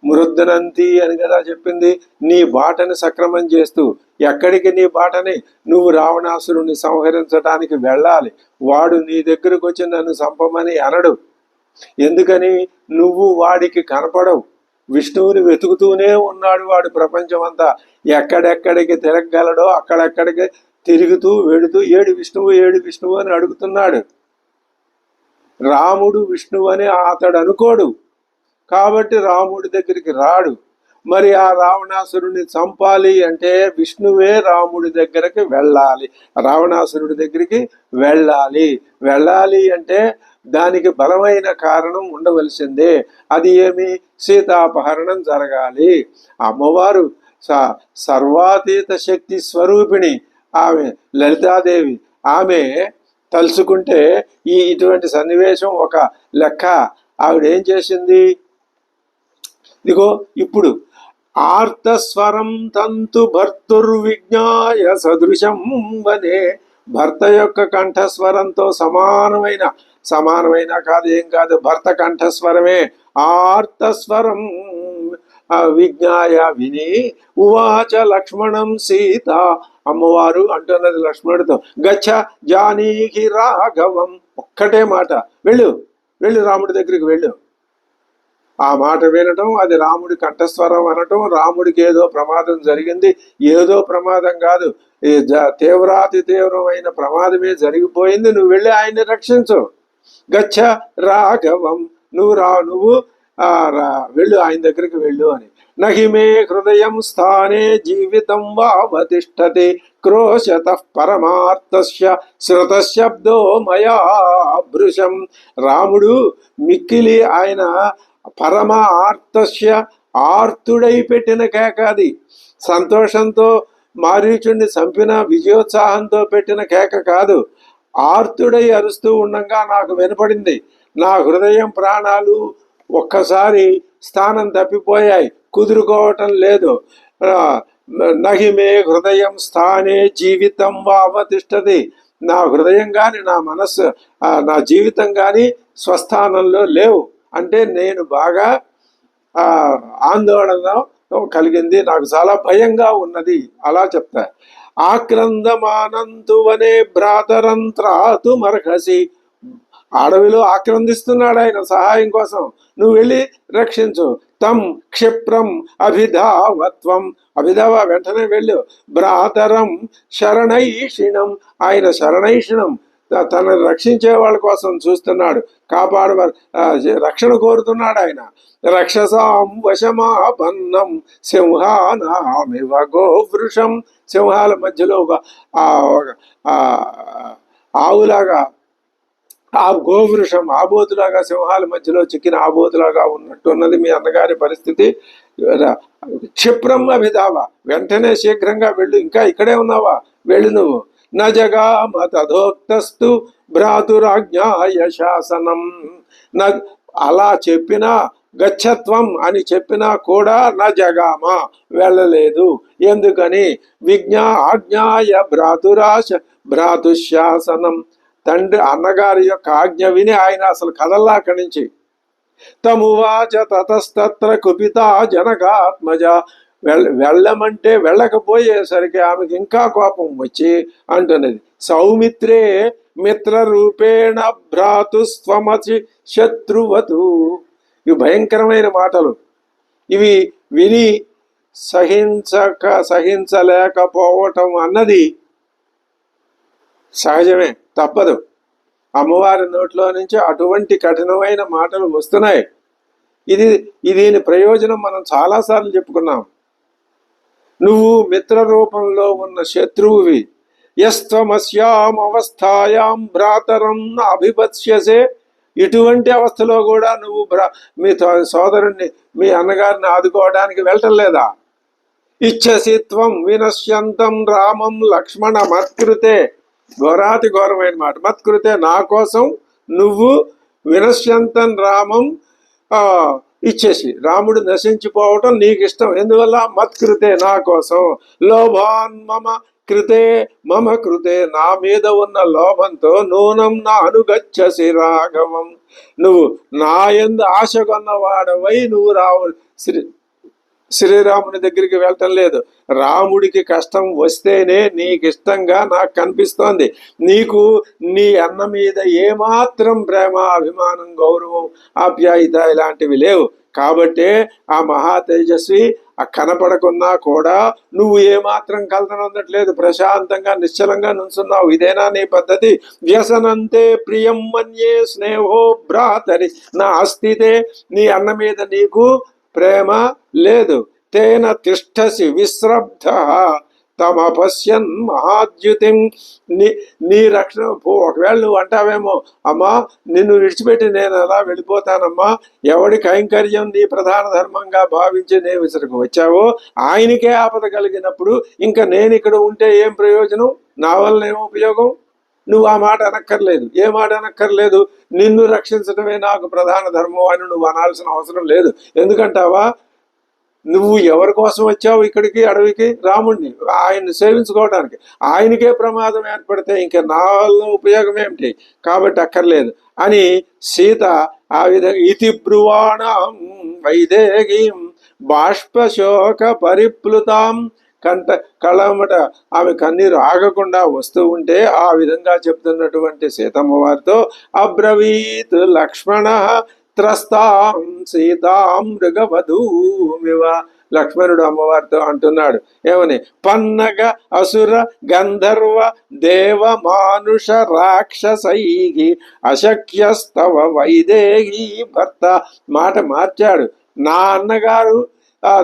మృద్దనంతి అని కదా చెప్పింది. నీ బాటని సక్రమం చేస్తూ, ఎక్కడికి నీ బాటని, నువ్వు రావణాసురుణ్ణి సంహరించడానికి వెళ్ళాలి. వాడు నీ దగ్గరకు వచ్చి నన్ను చంపమని అనడు. ఎందుకని? నువ్వు వాడికి కనపడవు. విష్ణువుని వెతుకుతూనే ఉన్నాడు వాడు ప్రపంచం అంతా. ఎక్కడెక్కడికి తిరగగలడో అక్కడెక్కడికి తిరుగుతూ వెడుతూ ఏడు విష్ణువు అని అడుగుతున్నాడు. రాముడు విష్ణువు అని అతడు అనుకోడు, కాబట్టి రాముడి దగ్గరికి రాడు. మరి ఆ రావణాసురుడిని చంపాలి అంటే విష్ణువే రాముడి దగ్గరికి వెళ్ళాలి, రావణాసురుడి దగ్గరికి వెళ్ళాలి అంటే దానికి బలమైన కారణం ఉండవలసిందే. అది ఏమి? సీతాపహరణం జరగాలి. అమ్మవారు సర్వాతీత శక్తి స్వరూపిణి, ఆమె లలితాదేవి. ఆమె తలుచుకుంటే ఇటువంటి సన్నివేశం ఒక లెక్క. ఆవిడేం చేసింది? ఇదిగో ఇప్పుడు ఆర్తస్వరం తంతు భర్తుర్విజ్ఞాయ సదృశం వనే, భర్త యొక్క కంఠస్వరంతో సమానమైన కాదు, ఏం కాదు, భర్త కంఠస్వరమే ఆర్తస్వరం విజ్ఞాయ విని ఉవాచ లక్ష్మణం సీత, అమ్మవారు అంటున్నది లక్ష్మణుడితో, గచ్చ జానీహి రాఘవం, ఒక్కటే మాట, వెళ్ళు రాముడి దగ్గరికి వెళ్ళు. ఆ మాట వినటం, అది రాముడి కంఠస్వరం అనటం, రాముడికి ఏదో ప్రమాదం జరిగింది, ఏదో ప్రమాదం కాదు, తీవ్రాతి తీవ్రమైన ప్రమాదమే జరిగిపోయింది, నువ్వు వెళ్ళి ఆయన్ని రక్షించు. గచ్చ రాఘవం, నువ్వు వెళ్ళు, ఆయన దగ్గరికి వెళ్ళు అని. నహిమే హృదయం స్థానే జీవితం వావతిష్టతే క్రోశత పరమార్థస్య శ్రుతశబ్దో మయా భృశం. రాముడు మిక్కిలి ఆయన పరమ ఆర్తస్య, ఆర్తుడై పెట్టిన కేకాది, సంతోషంతో మారీచుణ్ణి చంపిన విజయోత్సాహంతో పెట్టిన కేక కాదు. ఆర్తుడై అరుస్తూ ఉండగా నాకు వినపడింది. నా హృదయం ప్రాణాలు ఒక్కసారి స్థానం తప్పిపోయాయి, కుదురుకోవటం లేదు. నహిమే హృదయం స్థానే జీవితం వావతిష్టది, నా హృదయం కానీ నా మనస్సు నా జీవితం కానీ స్వస్థానంలో లేవు అంటే నేను బాగా ఆందోళన కలిగింది, నాకు చాలా భయంగా ఉన్నది అలా చెప్తా. ఆక్రందమానంతువనే భ్రాతరంత్రాతు మర్హసి, అడవిలో ఆక్రందిస్తున్నాడు ఆయన సహాయం కోసం, నువ్వు వెళ్ళి రక్షించు. తం క్షిప్రం అభిధావత్వం, అభిధావ వెంటనే వెళ్ళు. భ్రాతరం శరణైషిణం, ఆయన శరణైషిణం తనని రక్షించే వాళ్ళ కోసం చూస్తున్నాడు, రక్షణ కోరుతున్నాడు ఆయన. రక్షసాం వశమాపన్నం సింహానామివ గోవృషం, సింహాల మధ్యలో ఒక ఆవులాగా ఆ గోవృషం ఆబోతులాగా సింహాల మధ్యలో చిక్కిన ఆబోతులాగా ఉన్నట్టున్నది మీ అన్నగారి పరిస్థితి. క్షిప్రం అభిధావ, వెంటనే శీఘ్రంగా వెళ్ళు, ఇంకా ఇక్కడే ఉన్నావా, వెళ్ళు నువ్వు. నజగామ తథోక్తస్తు భ్రాతురాజ్ఞాయ శాసనం, అలా చెప్పినా గచ్చత్వం అని చెప్పినా కూడా నా జగామ వెళ్ళలేదు. ఎందుకని? ఆజ్ఞాయ భ్రాతుశాసనం, తండ్రి అన్నగారి యొక్క ఆజ్ఞ విని ఆయన అసలు కదల్లా అక్కడి నుంచి. తమువాచ తతస్తత్ర కుపిత జనకాత్మజ, వెళ్ళమంటే వెళ్ళకపోయేసరికి ఆమెకి ఇంకా కోపం వచ్చి అంటున్నది, సౌమిత్రే మిత్ర రూపేణ భ్రాతుస్వమసి శత్రువతు. ఇవి భయంకరమైన మాటలు. ఇవి విని సహించలేకపోవటం అన్నది సహజమే, తప్పదు. అమ్మవారి నోట్లో నుంచి అటువంటి కఠినమైన మాటలు వస్తున్నాయి. దీని ప్రయోజనం మనం చాలాసార్లు చెప్పుకున్నాం. నువ్వు మిత్ర రూపంలో ఉన్న శత్రువువి. యస్త్వమస్యాం అవస్థాయాం భ్రాతరం అభిపత్స్యసే, ఇటువంటి అవస్థలో కూడా నువ్వు మీ సోదరుణ్ణి మీ అన్నగారిని ఆదుకోవడానికి వెళ్ళటం లేదా? ఇచ్చసి త్వం వినశ్యంతం రామం లక్ష్మణ మత్కృతే, ఘోరాతి ఘోరమైన మాట. మత్కృతే, నా కోసం నువ్వు వినశ్యంతం రామం ఇచ్చేసి, రాముడు నశించిపోవటం నీకు ఇష్టం. ఎందువల్ల? మత్కృతే, నా కోసం. లోభాన్ మమ కృతే మమ కృతే, నా మీద ఉన్న లోభంతో నూనం నా అనుగచ్చసి రాఘవం, నువ్వు నా యందు ఆశ కొన్నవాడవై నువ్వు శ్రీరాముని దగ్గరికి వెళ్ళటం లేదు. రాముడికి కష్టం వస్తేనే నీకు ఇష్టంగా నాకు కనిపిస్తోంది. నీకు నీ అన్న మీద ఏమాత్రం ప్రేమ, అభిమానం, గౌరవం, ఆప్యాయత ఇలాంటివి లేవు. కాబట్టే ఆ మహా తేజస్వి కనపడకున్నా కూడా నువ్వు ఏమాత్రం కలతనొందట్లేదు, ప్రశాంతంగా నిశ్చలంగా నుంచున్నావు. ఇదేనా నీ పద్ధతి? వ్యసనంతే ప్రియం మన్యే స్నేహో భ్రాతరి నా అస్థితే, నీ అన్న మీద నీకు ప్రేమ లేదు. తేన తిష్టసి విశ్రబ్ధ తమపశ్యన్ మహాద్యుతిం, నీ రక్షణ ఒకవేళ నువ్వు అంటావేమో, అమ్మా నిన్ను విడిచిపెట్టి నేను ఎలా వెళ్ళిపోతానమ్మా, ఎవడి కైంకర్యం నీ ప్రధాన ధర్మంగా భావించి నేను ఇసరికి వచ్చావో ఆయనకే ఆపద కలిగినప్పుడు ఇంకా నేను ఇక్కడ ఉంటే ఏం ప్రయోజనం, నా వల్ల ఏం ఉపయోగం? నువ్వు ఆ మాట అనక్కర్లేదు. ఏ మాట అనక్కర్లేదు? నిన్ను రక్షించడమే నాకు ప్రధాన ధర్మం అని నువ్వు అనాల్సిన అవసరం లేదు. ఎందుకంటావా? నువ్వు ఎవరి కోసం వచ్చావు ఇక్కడికి, అడవికి? రాముడిని, ఆయన్ని సేవించుకోవడానికి. ఆయనకే ప్రమాదం ఏర్పడితే ఇంకా నా వల్ల ఉపయోగం ఏమిటి? కాబట్టి అక్కర్లేదు అని సీత ఆ విధంగా ఇతి బ్రువాణం వైదేహీం బాష్పశోక పరిప్లుతాం, కళ్ళమట ఆమె కన్నీరు ఆగకుండా వస్తూ ఉంటే ఆ విధంగా చెప్తున్నటువంటి సీతమ్మ వారితో అబ్రవీత్ లక్ష్మణ త్రస్తాం సీతాం మృగవధూమివ, లక్ష్మణుడు అమ్మవారితో అంటున్నాడు ఏమని? పన్నగ అసుర గంధర్వ దేవ మానుష రాక్షసైహి అశక్యస్తవ వైదేహి భర్త. మాట మార్చాడు. నా అన్నగారు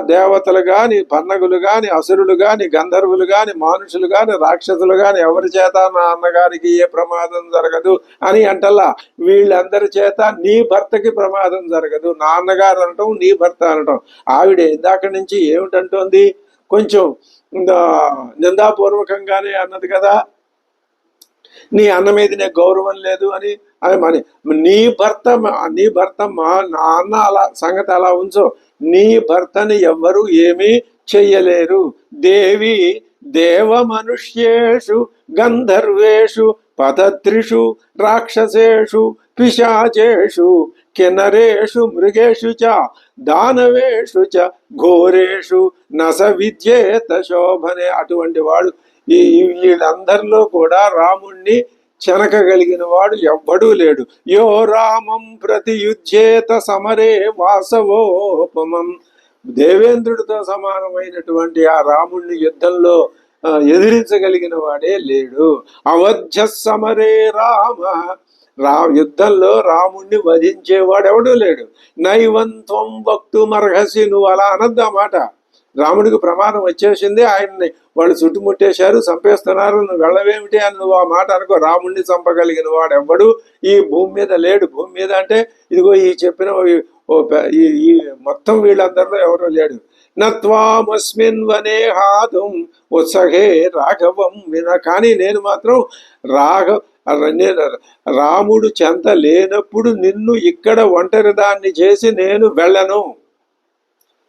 దేవతలు గాని, పన్నగులు గాని, అసురులు గాని, గంధర్వులు గాని, మానుషులు గాని, రాక్షసులు గాని ఎవరి చేత నా అన్నగారికి ఏ ప్రమాదం జరగదు అని అంటల్లా. వీళ్ళందరి చేత నీ భర్తకి ప్రమాదం జరగదు. నా అన్నగారు అనటం, నీ భర్త అనటం. ఆవిడ ఇందాక నుంచి ఏమిటంటోంది? కొంచెం నిందాపూర్వకంగానే అన్నది కదా, నీ అన్న మీద నీ గౌరవం లేదు అని. నీ భర్త మా నాన్న అలా సంగతి అలా ఉంచు. నీ భర్తని ఎవ్వరూ ఏమీ చెయ్యలేరు. దేవి దేవ మనుష్యేషు గంధర్వేషు పతత్రిషు రాక్షసేషు పిశాచేషు కిన్నరేషు మృగేషు చ దానవేషు చ ఘోరేషు నస విద్యేత శోభనే. అటువంటి వాడు వీళ్ళందరిలో కూడా రాముణ్ణి చెనకగలిగిన వాడు ఎవ్వడూ లేడు. యో రామం ప్రతియుధ్యేత సమరే వాసవోపమం. దేవేంద్రుడితో సమానమైనటువంటి ఆ రాముణ్ణి యుద్ధంలో ఎదిరించగలిగిన వాడే లేడు. అవధ్య సమరే యుద్ధంలో రాముణ్ణి వధించేవాడెవడూ లేడు. నైవంత్వం వక్తుమర్హసి. నువ్వు అలా అనద్దన్నమాట. రాముడికి ప్రమాదం వచ్చేసింది, ఆయన్ని వాళ్ళు చుట్టుముట్టేశారు, చంపేస్తున్నారు, నువ్వు వెళ్ళవేమిటి అని నువ్వు ఆ మాట అనుకో. రాముడిని చంపగలిగిన వాడు ఎవ్వడు ఈ భూమి మీద లేడు. భూమి మీద అంటే ఇదిగో ఈ చెప్పిన ఈ మొత్తం వీళ్ళందరిలో ఎవరో లేడు. నత్వామస్మిన్ వనే హాతుం ఉత్సహే రాఘవం విన. కానీ నేను మాత్రం రాముడు చెంత లేనప్పుడు నిన్ను ఇక్కడ ఒంటరి దాన్ని చేసి నేను వెళ్ళను.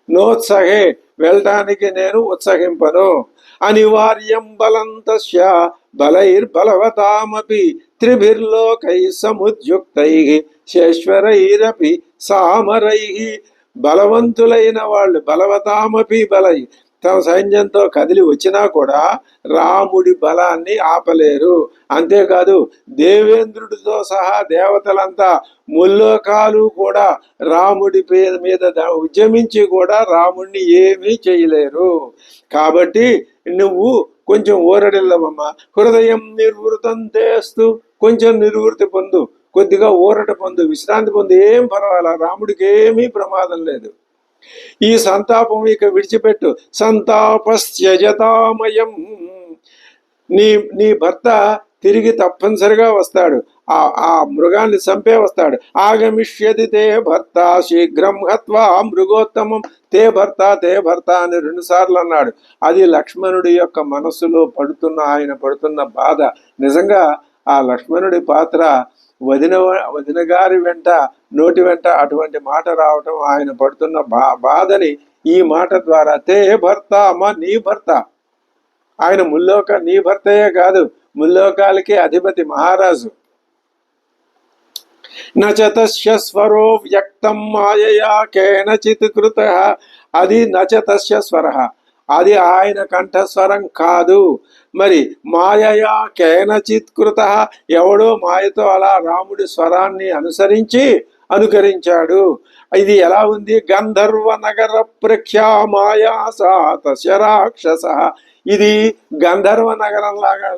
నోత్సహే, వెళ్ళటానికి నేను ఉత్సహింపను. అనివార్యం బలంతస్య బలైర్బలవతామపి త్రిభిర్లోకై సముద్యుక్తై శేశ్వరైరపి సామరై. బలవంతులైన వాళ్ళు బలవతామపి బలై తమ సైన్యంతో కదిలి వచ్చినా కూడా రాముడి బలాన్ని ఆపలేరు. అంతేకాదు దేవేంద్రుడితో సహా దేవతలంతా ముల్లోకాలు కూడా రాముడి మీద ఉద్యమించి కూడా రాముడిని ఏమీ చేయలేరు. కాబట్టి నువ్వు కొంచెం ఊరడిల్లవమ్మా. హృదయం నిర్వృతం చేస్తూ కొంచెం నిర్వృతి పొందు, కొద్దిగా ఊరట పొందు, విశ్రాంతి పొందు. ఏం పర్వాలా, రాముడికి ఏమీ ప్రమాదం లేదు. ఈ సంతాపం ఇక విడిచిపెట్టు. సంతాపస్యజతామయం. నీ భర్త తిరిగి తప్పనిసరిగా వస్తాడు, ఆ మృగాన్ని చంపే వస్తాడు. ఆగమిష్యతి తే భర్త శీఘ్రం హత్వా మృగోత్తమం. తే భర్త అని 2 సార్లు అన్నాడు. అది లక్ష్మణుడి యొక్క మనస్సులో ఆయన పడుతున్న బాధ. నిజంగా ఆ లక్ష్మణుడి పాత్ర వదిన గారి వెంట నోటి వెంట అటువంటి మాట రావటం, ఆయన పడుతున్న బాధని ఈ మాట ద్వారా. తే భర్త నీ భర్త. ఆయన నీ భర్తయే కాదు, ముల్లోకాలకి అధిపతి మహారాజు. నచతస్య స్వరో వ్యక్తం మాయయా కేనచిత్ కృత. అది నచతస్య స్వర, అది ఆయన కంఠస్వరం కాదు. మరి మాయయా కేనచిత్ కృత, ఎవడో మాయతో అలా రాముడి స్వరాన్ని అనుకరించాడు. ఇది ఎలా ఉంది? గంధర్వ నగర ప్రఖ్యా మాయా సాతస్య రాక్షస. ఇది గంధర్వ నగరం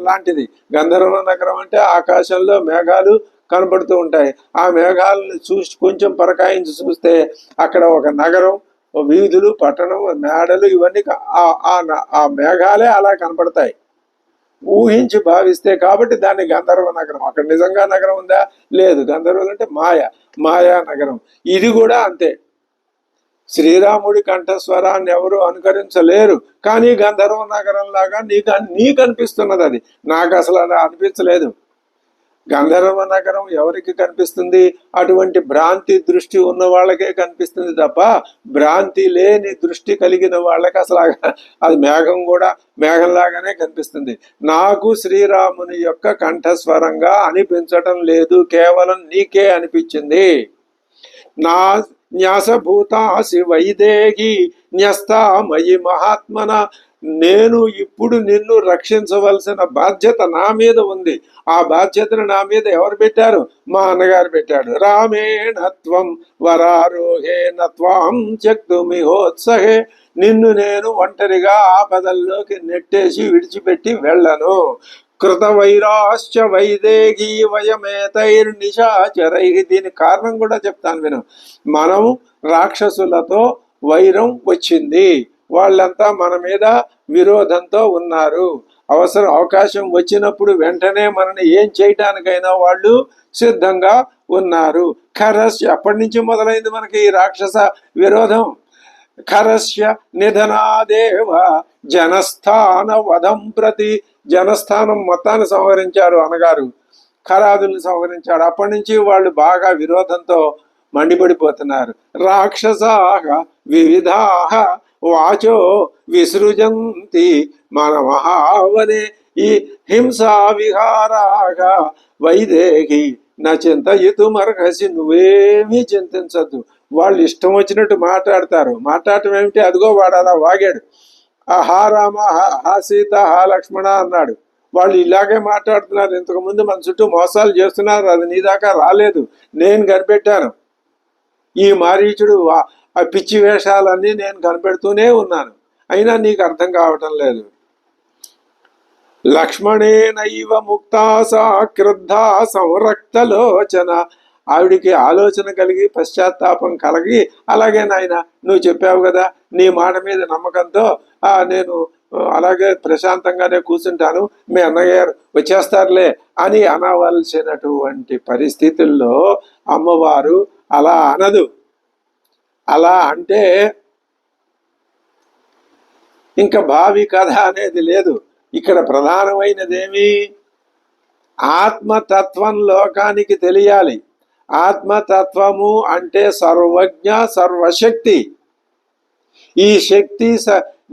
లాంటిది. గంధర్వ నగరం అంటే ఆకాశంలో మేఘాలు కనబడుతూ ఉంటాయి. ఆ మేఘాలను కొంచెం పరకాయించి చూస్తే అక్కడ ఒక నగరం, వీధులు, పట్టణం, మేడలు, ఇవన్నీ ఆ మేఘాలే అలా కనపడతాయి. ఊహించి భావిస్తే, కాబట్టి దాన్ని గంధర్వ నగరం. అక్కడ నిజంగా నగరం ఉందా? లేదు. గంధర్వులు అంటే మాయా నగరం. ఇది కూడా అంతే. శ్రీరాముడి కంఠస్వరాన్ని ఎవరు అనుకరించలేరు. కానీ గంధర్వ నగరం లాగా నీకు అనిపిస్తున్నది. అది నాకు అసలు అలా అనిపించలేదు. గంధర్వ నగరం ఎవరికి కనిపిస్తుంది? అటువంటి భ్రాంతి దృష్టి ఉన్న వాళ్ళకే కనిపిస్తుంది తప్ప భ్రాంతి లేని దృష్టి కలిగిన వాళ్ళకి అసలు అది మేఘంలాగానే కనిపిస్తుంది. నాకు శ్రీరాముని యొక్క కంఠస్వరంగా అనిపించటం లేదు, కేవలం నీకే అనిపించింది. నా న్యాసభూతాసి వైదేహి న్యస్తామయి మహాత్మన. నేను ఇప్పుడు నిన్ను రక్షించవలసిన బాధ్యత నా మీద ఉంది. ఆ బాధ్యతను నా మీద ఎవరు పెట్టారు? మా అన్నగారు పెట్టాడు. రామేణత్వం వరారోహేణ త్వాం త్యక్తుమిహోత్సహే. నిన్ను నేను ఒంటరిగా ఆపదల్లోకి నెట్టేసి విడిచిపెట్టి వెళ్ళను. కృతవైరాశ్చ వైదేహి వయమేతైర్నిశాచరై. దీని కారణం కూడా చెప్తాను విను. మనం రాక్షసులతో వైరం వచ్చింది, వాళ్ళంతా మన మీద విరోధంతో ఉన్నారు. అవకాశం వచ్చినప్పుడు వెంటనే మనని ఏం చేయటానికైనా వాళ్ళు సిద్ధంగా ఉన్నారు. ఖరస్య, అప్పటి నుంచి మొదలైంది మనకి ఈ రాక్షస విరోధం. ఖరస్య నిధనాదేవ జనస్థాన వధం ప్రతి. జనస్థానం మొత్తాన్ని సంహరించారు అన్నగారు, ఖరాదుల్ని సంహరించాడు. అప్పటి నుంచి వాళ్ళు బాగా విరోధంతో మండిపడిపోతున్నారు. రాక్షసాః వివిధాః వాచో విసృజంతి మన మహావనే. ఈ హింసా విహారాగా వైదేహి నా చింతయుతుమర్హసి, నువ్వేమీ చింతించద్దు. వాళ్ళు ఇష్టం వచ్చినట్టు మాట్లాడటం ఏమిటి, అదిగో వాడు అలా వాగాడు, హా రామ, హా సీత, హా లక్ష్మణ అన్నాడు. వాళ్ళు ఇలాగే మాట్లాడుతున్నారు, ఇంతకుముందు మన చుట్టూ మోసాలు చేస్తున్నారు, అది నీ దాకా రాలేదు, నేను కనిపెట్టాను. ఈ మారీచుడు ఆ పిచ్చి వేషాలన్నీ నేను కనిపెడుతూనే ఉన్నాను, అయినా నీకు అర్థం కావటం లేదు. లక్ష్మణేనైవ ముక్తా సా క్రుద్ధా సంరక్తలోచన, ఆవిడికి ఆలోచన కలిగి పశ్చాత్తాపం కలిగి, అలాగే నాయన నువ్వు చెప్పావు కదా, నీ మాట మీద నమ్మకంతో నేను అలాగే ప్రశాంతంగానే కూర్చుంటాను, మీ అన్నయ్య గారు వచ్చేస్తారులే అని అనవలసినటువంటి పరిస్థితుల్లో అమ్మవారు అలా అనదు. అలా అంటే ఇంకా భావి కథ అనేది లేదు. ఇక్కడ ప్రధానమైనదేమి, ఆత్మతత్వం లోకానికి తెలియాలి. ఆత్మతత్వము అంటే సర్వజ్ఞ సర్వశక్తి. ఈ శక్తి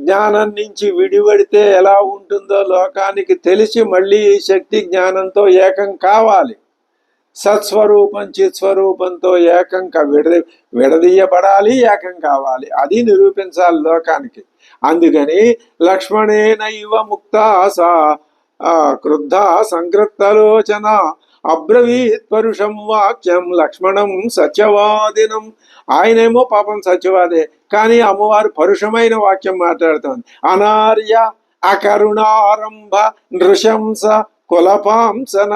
జ్ఞానం నుంచి విడిపడితే ఎలా ఉంటుందో లోకానికి తెలిసి మళ్ళీ ఈ శక్తి జ్ఞానంతో ఏకం కావాలి. సత్స్వరూపం చిత్స్వరూపంతో ఏకంగా విడదీయబడాలి, ఏకం కావాలి, అది నిరూపించాలి లోకానికి. అందుకని లక్ష్మణేన ఇవ ముక్తాసా క్రుద్ధ సంకృత్తలోచన అబ్రవీత్ పరుషం వాక్యం లక్ష్మణం సత్యవాదినం. ఆయనేమో పాపం సత్యవాదే, కానీ అమ్మవారు పరుషమైన వాక్యం మాట్లాడుతోంది. అనార్య అకరుణారంభ నృశంస కులపాంసన,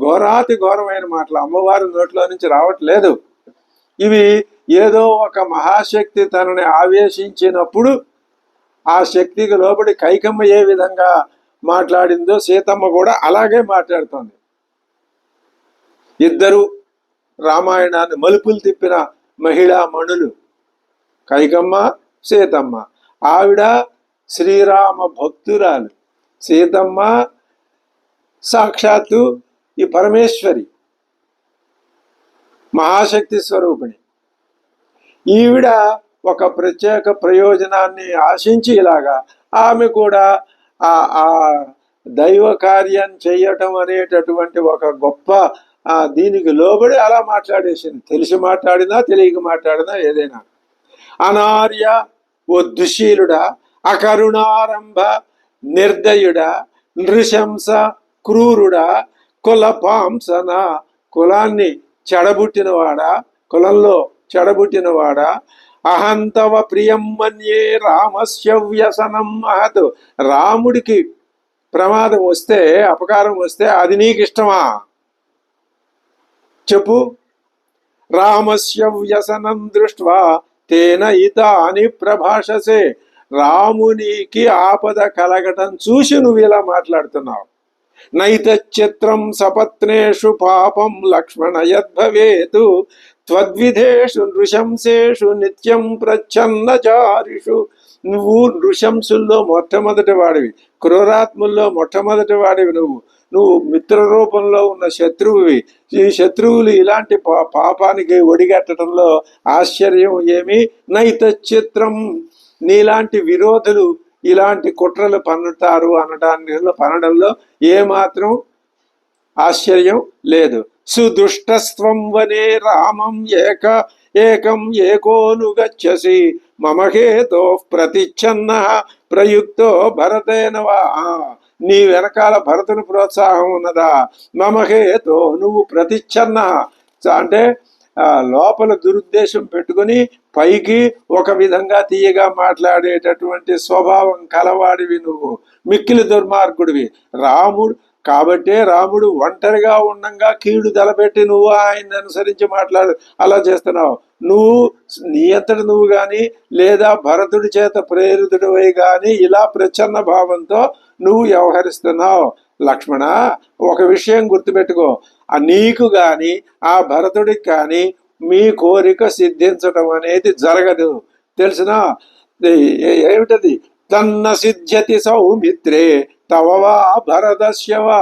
ఘోరాతి ఘోరమైన మాటలు అమ్మవారి నోట్లో నుంచి రావట్లేదు. ఇవి ఏదో ఒక మహాశక్తి తనని ఆవేశించినప్పుడు ఆ శక్తికి లోబడి కైకమ్మ ఏ విధంగా మాట్లాడిందో సీతమ్మ కూడా అలాగే మాట్లాడుతోంది. ఇద్దరు రామాయణాన్ని మలుపులు తిప్పిన మహిళా మణులు కైకమ్మ, సీతమ్మ. ఆవిడ శ్రీరామ భక్తురాలు, సీతమ్మ సాక్షాత్తు ఈ పరమేశ్వరి, మహాశక్తి స్వరూపిణి. ఈవిడ ఒక ప్రత్యేక ప్రయోజనాన్ని ఆశించి ఇలాగా, ఆమె కూడా ఆ దైవ కార్యం చెయ్యటం అనేటటువంటి ఒక గొప్ప దీనికి లోబడి అలా మాట్లాడేసింది. తెలిసి మాట్లాడినా తెలియక మాట్లాడినా ఏదైనా. అనార్య ఓ దుశీలుడా, అకరుణారంభ నిర్దయుడా, నృశంస క్రూరుడా, కులపాంసన కులాన్ని చెడబుట్టినవాడా, కులంలో చెడబుట్టినవాడా, అహంతవ ప్రియం మన్యే రామస్య వ్యసనం మహత్. రాముడికి ప్రమాదం వస్తే, అపకారం వస్తే అది నీకు ఇష్టమా చెప్పు. రామస్య వ్యసనం దృష్ట్వా తేన ఇతాని ప్రభాషసే. రామునికి ఆపద కలగటం చూసి నువ్వు ఇలా మాట్లాడుతున్నావు. నైతచిత్రం సపత్నేషు పాపం లక్ష్మణ యద్భవేతు త్వద్విధేషు నృశంసేషు నిత్యం ప్రచ్ఛన్నచారిషు. నువ్వు నృశంసుల్లో మొట్టమొదటి వాడివి, క్రూరాత్ముల్లో మొట్టమొదటి వాడివి. నువ్వు మిత్ర రూపంలో ఉన్న శత్రువువి. ఈ శత్రువులు ఇలాంటి పాపానికి ఒడిగట్టడంలో ఆశ్చర్యం ఏమి? నైతచిత్రం, నీలాంటి విరోధులు ఇలాంటి కుట్రలు పన్నుతారు పనడంలో ఏమాత్రం ఆశ్చర్యం లేదు. సుదుష్టస్వం వనే రామం ఏకం ఏకోనుగచ్చసి మమ హేతో ప్రతిచ్ఛన్న ప్రయుక్తో భరతేనవా. నీ వెనకాల భరతుని ప్రోత్సాహం ఉన్నదా? మమ హేతో, నువ్వు ప్రతిచ్ఛన్న అంటే లోపల దురుద్దేశం పెట్టుకుని పైకి ఒక విధంగా తీయగా మాట్లాడేటటువంటి స్వభావం కలవాడివి నువ్వు, మిక్కిలి దుర్మార్గుడివి. కాబట్టే రాముడు ఒంటరిగా ఉండంగా కీడు తలపెట్టి నువ్వు ఆయన్ని అనుసరించి అలా చేస్తున్నావు. నువ్వు నీ అంతటి నువ్వు కానీ లేదా భరతుడి చేత ప్రేరితుడివై కానీ ఇలా ప్రచ్ఛన్న భావంతో నువ్వు వ్యవహరిస్తున్నావు. లక్ష్మణ, ఒక విషయం గుర్తుపెట్టుకో, నీకు కానీ ఆ భరతుడికి కానీ మీ కోరిక సిద్ధించటం అనేది జరగదు, తెలిసిన ఏమిటది? తన్న సిద్ధ్యతి సౌమిత్రే తవవా భరతస్యవా.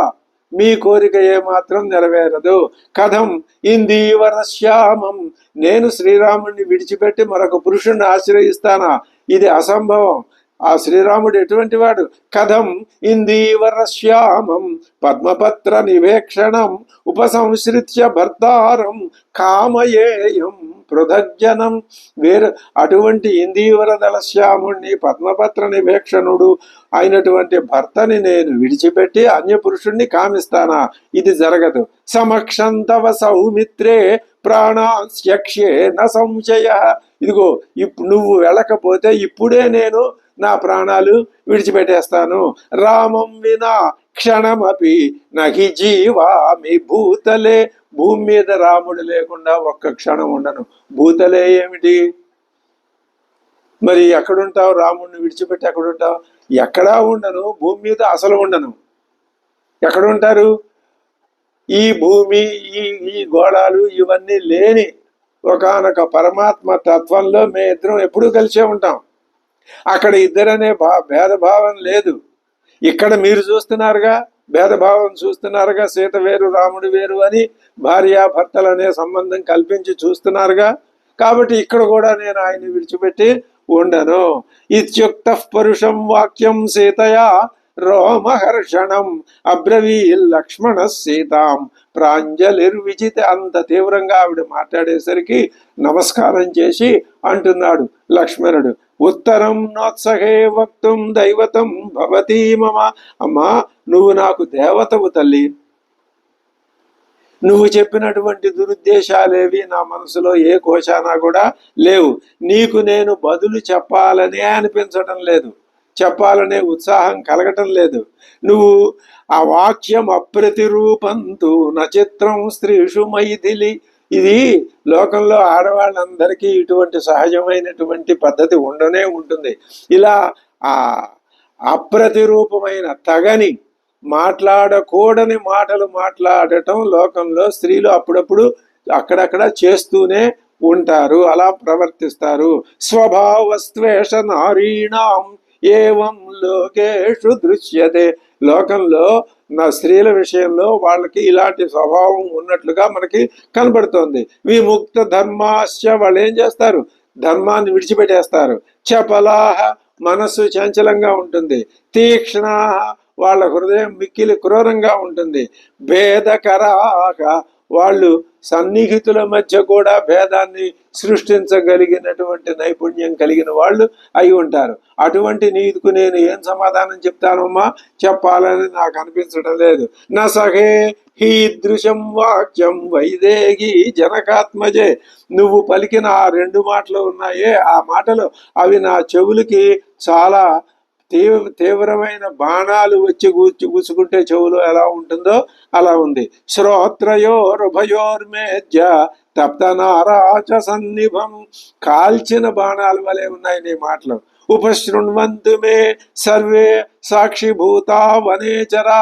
మీ కోరిక ఏమాత్రం నెరవేరదు. కథం ఇందీవరశ్యామం, నేను శ్రీరాముడిని విడిచిపెట్టి మరొక పురుషుణ్ణి ఆశ్రయిస్తానా? ఇది అసంభవం. ఆ శ్రీరాముడు ఎటువంటి వాడు? కథం ఇందీవరశ్యామం పద్మపత్ర నివేక్షణం ఉపసంశ్రిత్య భర్తారం కామయేయం పృథగ్జనం. వేరు అటువంటి ఇందీవర దళశ్యాముణ్ణి పద్మపత్ర నివేక్షణుడు అయినటువంటి భర్తని నేను విడిచిపెట్టి అన్యపురుషుణ్ణి కామిస్తానా? ఇది జరగదు. సమక్షం తవ సౌమిత్రే ప్రాణాస్యక్ష్యే న సంశయ. ఇదిగో నువ్వు వెళ్ళకపోతే ఇప్పుడే నేను నా ప్రాణాలు విడిచిపెట్టేస్తాను. రామం వినా క్షణమపి నహి జీవామి భూతలే. భూమి మీద రాముడు లేకుండా ఒక్క క్షణం ఉండను. భూతలే ఏమిటి? మరి ఎక్కడుంటావు? రాముడిని విడిచిపెట్టి ఎక్కడుంటావు? ఎక్కడా ఉండను. భూమి మీద అసలు ఉండను. ఎక్కడుంటారు? ఈ భూమి, ఈ గోళాలు ఇవన్నీ లేని ఒకానొక పరమాత్మ తత్వంలో మే ఇద్దరం ఎప్పుడూ కలిసే ఉంటాం. అక్కడ ఇద్దరనే భేదభావం లేదు. ఇక్కడ మీరు చూస్తున్నారుగా, భేదభావం చూస్తున్నారుగా. సీత వేరు రాముడు వేరు అని భార్యాభర్తలు అనే సంబంధం కల్పించి చూస్తున్నారుగా. కాబట్టి ఇక్కడ కూడా నేను ఆయన్ని విడిచిపెట్టి ఉండను. ఇత్యుక్త పరుషం వాక్యం సీతయా రోమహర్షణం అబ్రవీ లక్ష్మణ సీతాం ప్రాంజలిర్విజిత. అంత తీవ్రంగా ఆవిడ మాట్లాడేసరికి నమస్కారం చేసి అంటున్నాడు లక్ష్మణుడు, ఉత్తరం నోత్సహే వక్తుం దైవతం భవతీ మమ. అమ్మా, నువ్వు నాకు దేవతవు తల్లి. నువ్వు చెప్పినటువంటి దురుద్దేశాలేవి నా మనసులో ఏ కోశానా కూడా లేవు. నీకు నేను బదులు చెప్పాలనే అనిపించడం లేదు, చెప్పాలనే ఉత్సాహం కలగటం లేదు. నువ్వు ఆ వాక్యం అప్రతిరూపంతు నచిత్రం స్త్రీషు మైథిలి. ఇది లోకంలో ఆడవాళ్ళందరికీ ఇటువంటి సహజమైనటువంటి పద్ధతి ఉండనే ఉంటుంది. ఇలా ఆ అప్రతిరూపమైన తగని మాట్లాడకూడని మాటలు మాట్లాడటం లోకంలో స్త్రీలు అప్పుడప్పుడు అక్కడక్కడ చేస్తూనే ఉంటారు, అలా ప్రవర్తిస్తారు. స్వభావస్త్వేష నారీణాం ఏవం లోకేషు దృశ్యతే. లోకంలో నా స్త్రీల విషయంలో వాళ్ళకి ఇలాంటి స్వభావం ఉన్నట్లుగా మనకి కనబడుతోంది. విముక్త ధర్మాశ్చ, వాళ్ళు ఏం చేస్తారు? ధర్మాన్ని విడిచిపెట్టేస్తారు. చపలాహ, మనస్సు చంచలంగా ఉంటుంది. తీక్ష్ణాహ, వాళ్ళ హృదయం మిక్కిలి క్రూరంగా ఉంటుంది. భేదకరాహ, వాళ్ళు సన్నిహితుల మధ్య కూడా భేదాన్ని సృష్టించగలిగినటువంటి నైపుణ్యం కలిగిన వాళ్ళు అయి ఉంటారు. అటువంటి నీకు నేను ఏం సమాధానం చెప్తానమ్మా? చెప్పాలని నాకు అనిపించడం లేదు. నసహే హీదృశం వాక్యం వైదేహి జనకాత్మజే. నువ్వు పలికిన ఆ రెండు మాటలు ఉన్నాయే, ఆ మాటలు అవి నా చెవులకి చాలా తీవ్రమైన బాణాలు వచ్చి కూర్చుకుంటే చెవులు ఎలా ఉంటుందో అలా ఉంది. శ్రోత్రయోరుభయోర్మేధ్య తప్తనారాచ సన్నిభం. కాల్చిన బాణాల వలె ఉన్నాయి నీ మాటలు. ఉపశృణ్వంతు మే సర్వే సాక్షిభూతా వనేచరా.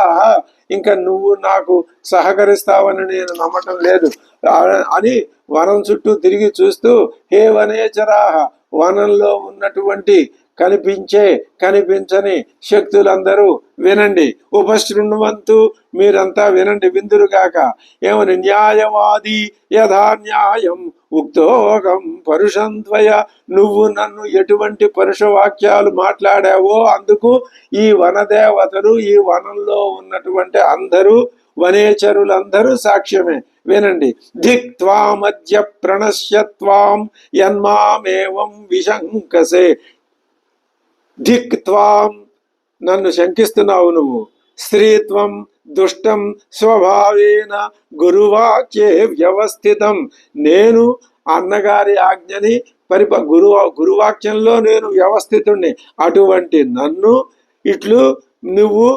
ఇంకా నువ్వు నాకు సహకరిస్తావని నేను నమ్మటం లేదు అని వనం చుట్టూ తిరిగి చూస్తూ, హే వనేచరాహ, వనంలో ఉన్నటువంటి కనిపించే కనిపించని శక్తులందరూ వినండి. ఉపశృణ్వంతు, మీరంతా వినండి, విందురుగాక. ఏమని? న్యాయవాది యథా న్యాయం ఉక్తోగం పరుషంత్వయ. నువ్వు నన్ను ఎటువంటి పరుష వాక్యాలు మాట్లాడావో అందుకు ఈ వనదేవతలు, ఈ వనంలో ఉన్నటువంటి అందరూ వనేచరులందరూ సాక్ష్యమే. వినండి. ధిక్ త్వామద్య ప్రణశ్యత్వాం యన్మామేవం విశంకసే. ధిక్ త్వాం, నన్ను శంకిస్తున్నావు నువ్వు. స్త్రీత్వం దుష్టం స్వభావేన గురువాక్యే వ్యవస్థితం. నేను అన్నగారి ఆజ్ఞని గురువాక్యంలో నేను వ్యవస్థితుణ్ణి. అటువంటి నన్ను ఇట్లు నువ్వు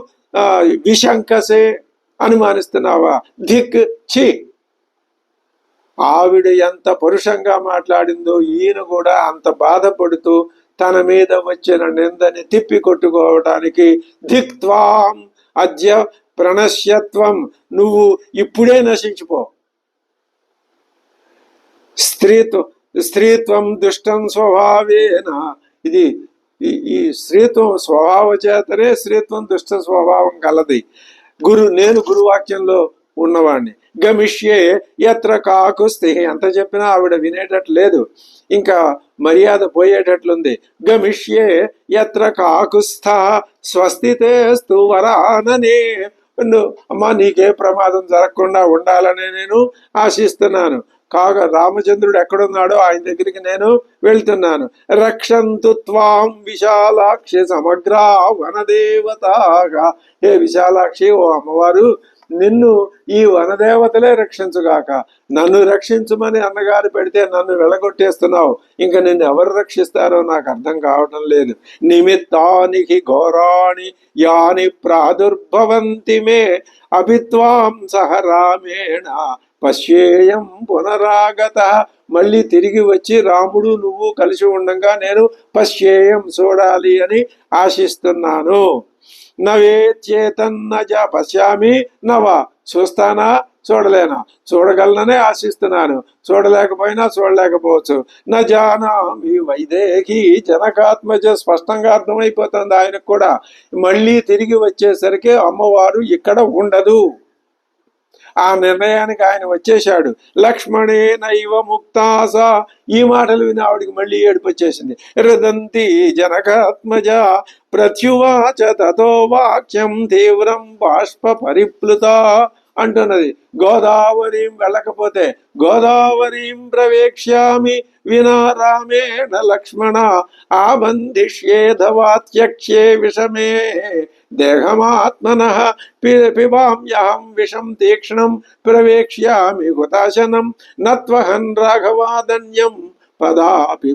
విశంకసే అనుమానిస్తున్నావా? ధిక్ చి. ఆవిడ ఎంత పరుషంగా మాట్లాడిందో ఈయన కూడా అంత బాధపడుతూ తన మీద వచ్చిన నిందని తిప్పి కొట్టుకోవటానికి ధిక్త్వాం అద్య ప్రణశ్యత్వం, నువ్వు ఇప్పుడే నశించిపో. స్త్రీత్వం దుష్టం స్వభావేన. ఇది ఈ స్త్రీత్వం స్వభావ చేతనే స్త్రీత్వం దుష్ట స్వభావం కలది. నేను గురువాక్యంలో ఉన్నవాడిని. గమిష్యే ఎత్ర కాకుస్థి. ఎంత చెప్పినా ఆవిడ వినేటట్లు లేదు, ఇంకా మర్యాద పోయేటట్లుంది. గమిష్యే ఎత్ర కాకుస్థ స్వస్తితేస్తు వరాననే. అమ్మా నీకే ప్రమాదం జరగకుండా ఉండాలని నేను ఆశిస్తున్నాను. కాగా రామచంద్రుడు ఎక్కడున్నాడో ఆయన దగ్గరికి నేను వెళ్తున్నాను. రక్షంతు త్వాం విశాలాక్షి సమగ్రా వనదేవతాగా. ఏ విశాలాక్షి, ఓ అమ్మవారు, నిన్ను ఈ వనదేవతలే రక్షించుగాక. నన్ను రక్షించమని అన్నగారు పెడితే నన్ను వెళ్ళగొట్టేస్తున్నావు, ఇంకా నిన్ను ఎవరు రక్షిస్తారో నాకు అర్థం కావటం లేదు. నిమిత్తానికి ఘోరాణి యాని ప్రాదుర్భవంతి మే అభిత్వాం సహ రామేణ పశ్యేయం పునరాగత. మళ్ళీ తిరిగి వచ్చి రాముడు నువ్వు కలిసి ఉండగా నేను పశ్యేయం చూడాలి అని ఆశిస్తున్నాను. నవేచేతన్నజ పశ్యామి నవ. చూస్తానా, చూడలేనా? చూడగలననే ఆశిస్తున్నాను, చూడలేకపోయినా చూడలేకపోవచ్చు. నా జానామి వైదేహి జనకాత్మజ. స్పష్టంగా అర్థమైపోతుంది ఆయనకు కూడా. మళ్ళీ తిరిగి వచ్చేసరికి అమ్మవారు ఇక్కడ ఉండదు. ఆ నిర్ణయానికి ఆయన వచ్చేశాడు. లక్ష్మణే నైవ ముక్తాస. ఈ మాటలు విని ఆవిడికి మళ్ళీ ఏడుపు వచ్చేసింది. రుదంతి జనకాత్మజ ప్రత్యువాచ తతో వాక్యం తీవ్రం బాష్ప పరిప్లుత అంటున్నది. గోదావరీం వెళ్ళకపోతే గోదావరీం ప్రవేక్ష్యామి వినా రామేణ లక్ష్మణ ఆబంధిష్యేధవాత్యక్షే విషమే దేహమాత్మనః పిబామ్యహం విషం తీక్ష్ణం ప్రవేక్ష్యామి హుతాశనం నత్వహన్ రాఘవాదన్యం పదాపి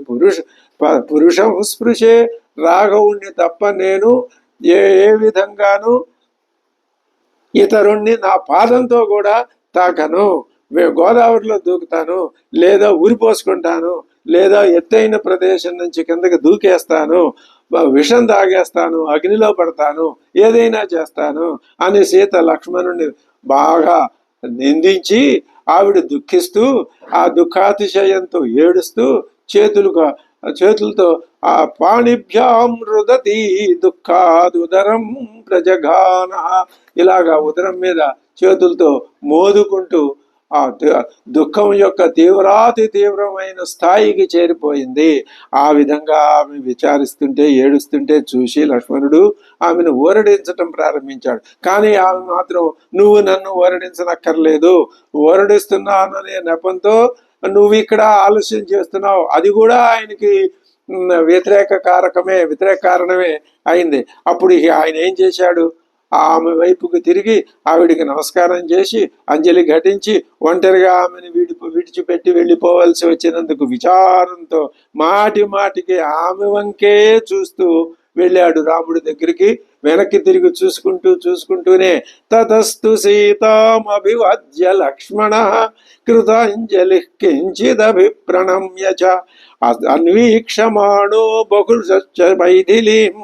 పురుషం స్పృశే. రాఘవుణ్ణి తప్ప నేను ఏ విధంగానూ ఇతరుణ్ణి నా పాదంతో కూడా తాకను. గోదావరిలో దూకుతాను, లేదా ఊరిపోసుకుంటాను, లేదా ఎత్తైన ప్రదేశం నుంచి కిందకి దూకేస్తాను, విషం తాగేస్తాను, అగ్నిలో పడతాను, ఏదైనా చేస్తాను అని సీత లక్ష్మణుని బాగా నిందించి ఆవిడ దుఃఖిస్తూ ఆ దుఃఖాతిశయంతో ఏడుస్తూ చేతులతో ఆ పాణిభ్యాం రుదతి దుఃఖాదుదరం ప్రజఘాన. ఇలాగా ఉదరం మీద చేతులతో మోదుకుంటూ ఆ దుఃఖం యొక్క తీవ్రాతి తీవ్రమైన స్థాయికి చేరిపోయింది. ఆ విధంగా ఆమె విచారిస్తుంటే ఏడుస్తుంటే చూసి లక్ష్మణుడు ఆమెను ఊరడించటం ప్రారంభించాడు. కానీ ఆమె మాత్రం నువ్వు నన్ను ఊరడించనక్కర్లేదు, ఊరడిస్తున్నాననే నెపంతో నువ్వు ఇక్కడ ఆలస్యం చేస్తున్నావు. అది కూడా ఆయనకి వ్యతిరేక కారణమే అయింది. అప్పుడు ఆయన ఏం చేశాడు? ఆమె వైపుకు తిరిగి ఆవిడికి నమస్కారం చేసి అంజలి ఘటించి ఒంటరిగా ఆమెను విడిచిపెట్టి వెళ్ళిపోవలసి వచ్చినందుకు విచారంతో మాటికి ఆమె వంకే చూస్తూ వెళ్ళాడు రాముడి దగ్గరికి. వెనక్కి తిరిగి చూసుకుంటూనే తతస్తు సీతామభివాద్య లక్ష్మణ కృతాంజలి కించిదభిప్రణమ్య చ అన్వీక్షమాణో బహుశశ్చ మైథిలీం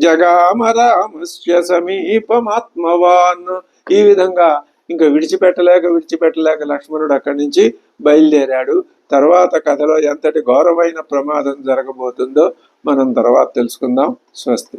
జగామ రామస్య సమీపమాత్మవాన్. ఈ విధంగా ఇంకా విడిచిపెట్టలేక లక్ష్మణుడు అక్కడి నుంచి బయలుదేరాడు. తర్వాత కథలో ఎంతటి ఘోరమైన ప్రమాదం జరగబోతుందో మనం తర్వాత తెలుసుకుందాం. స్వస్తి.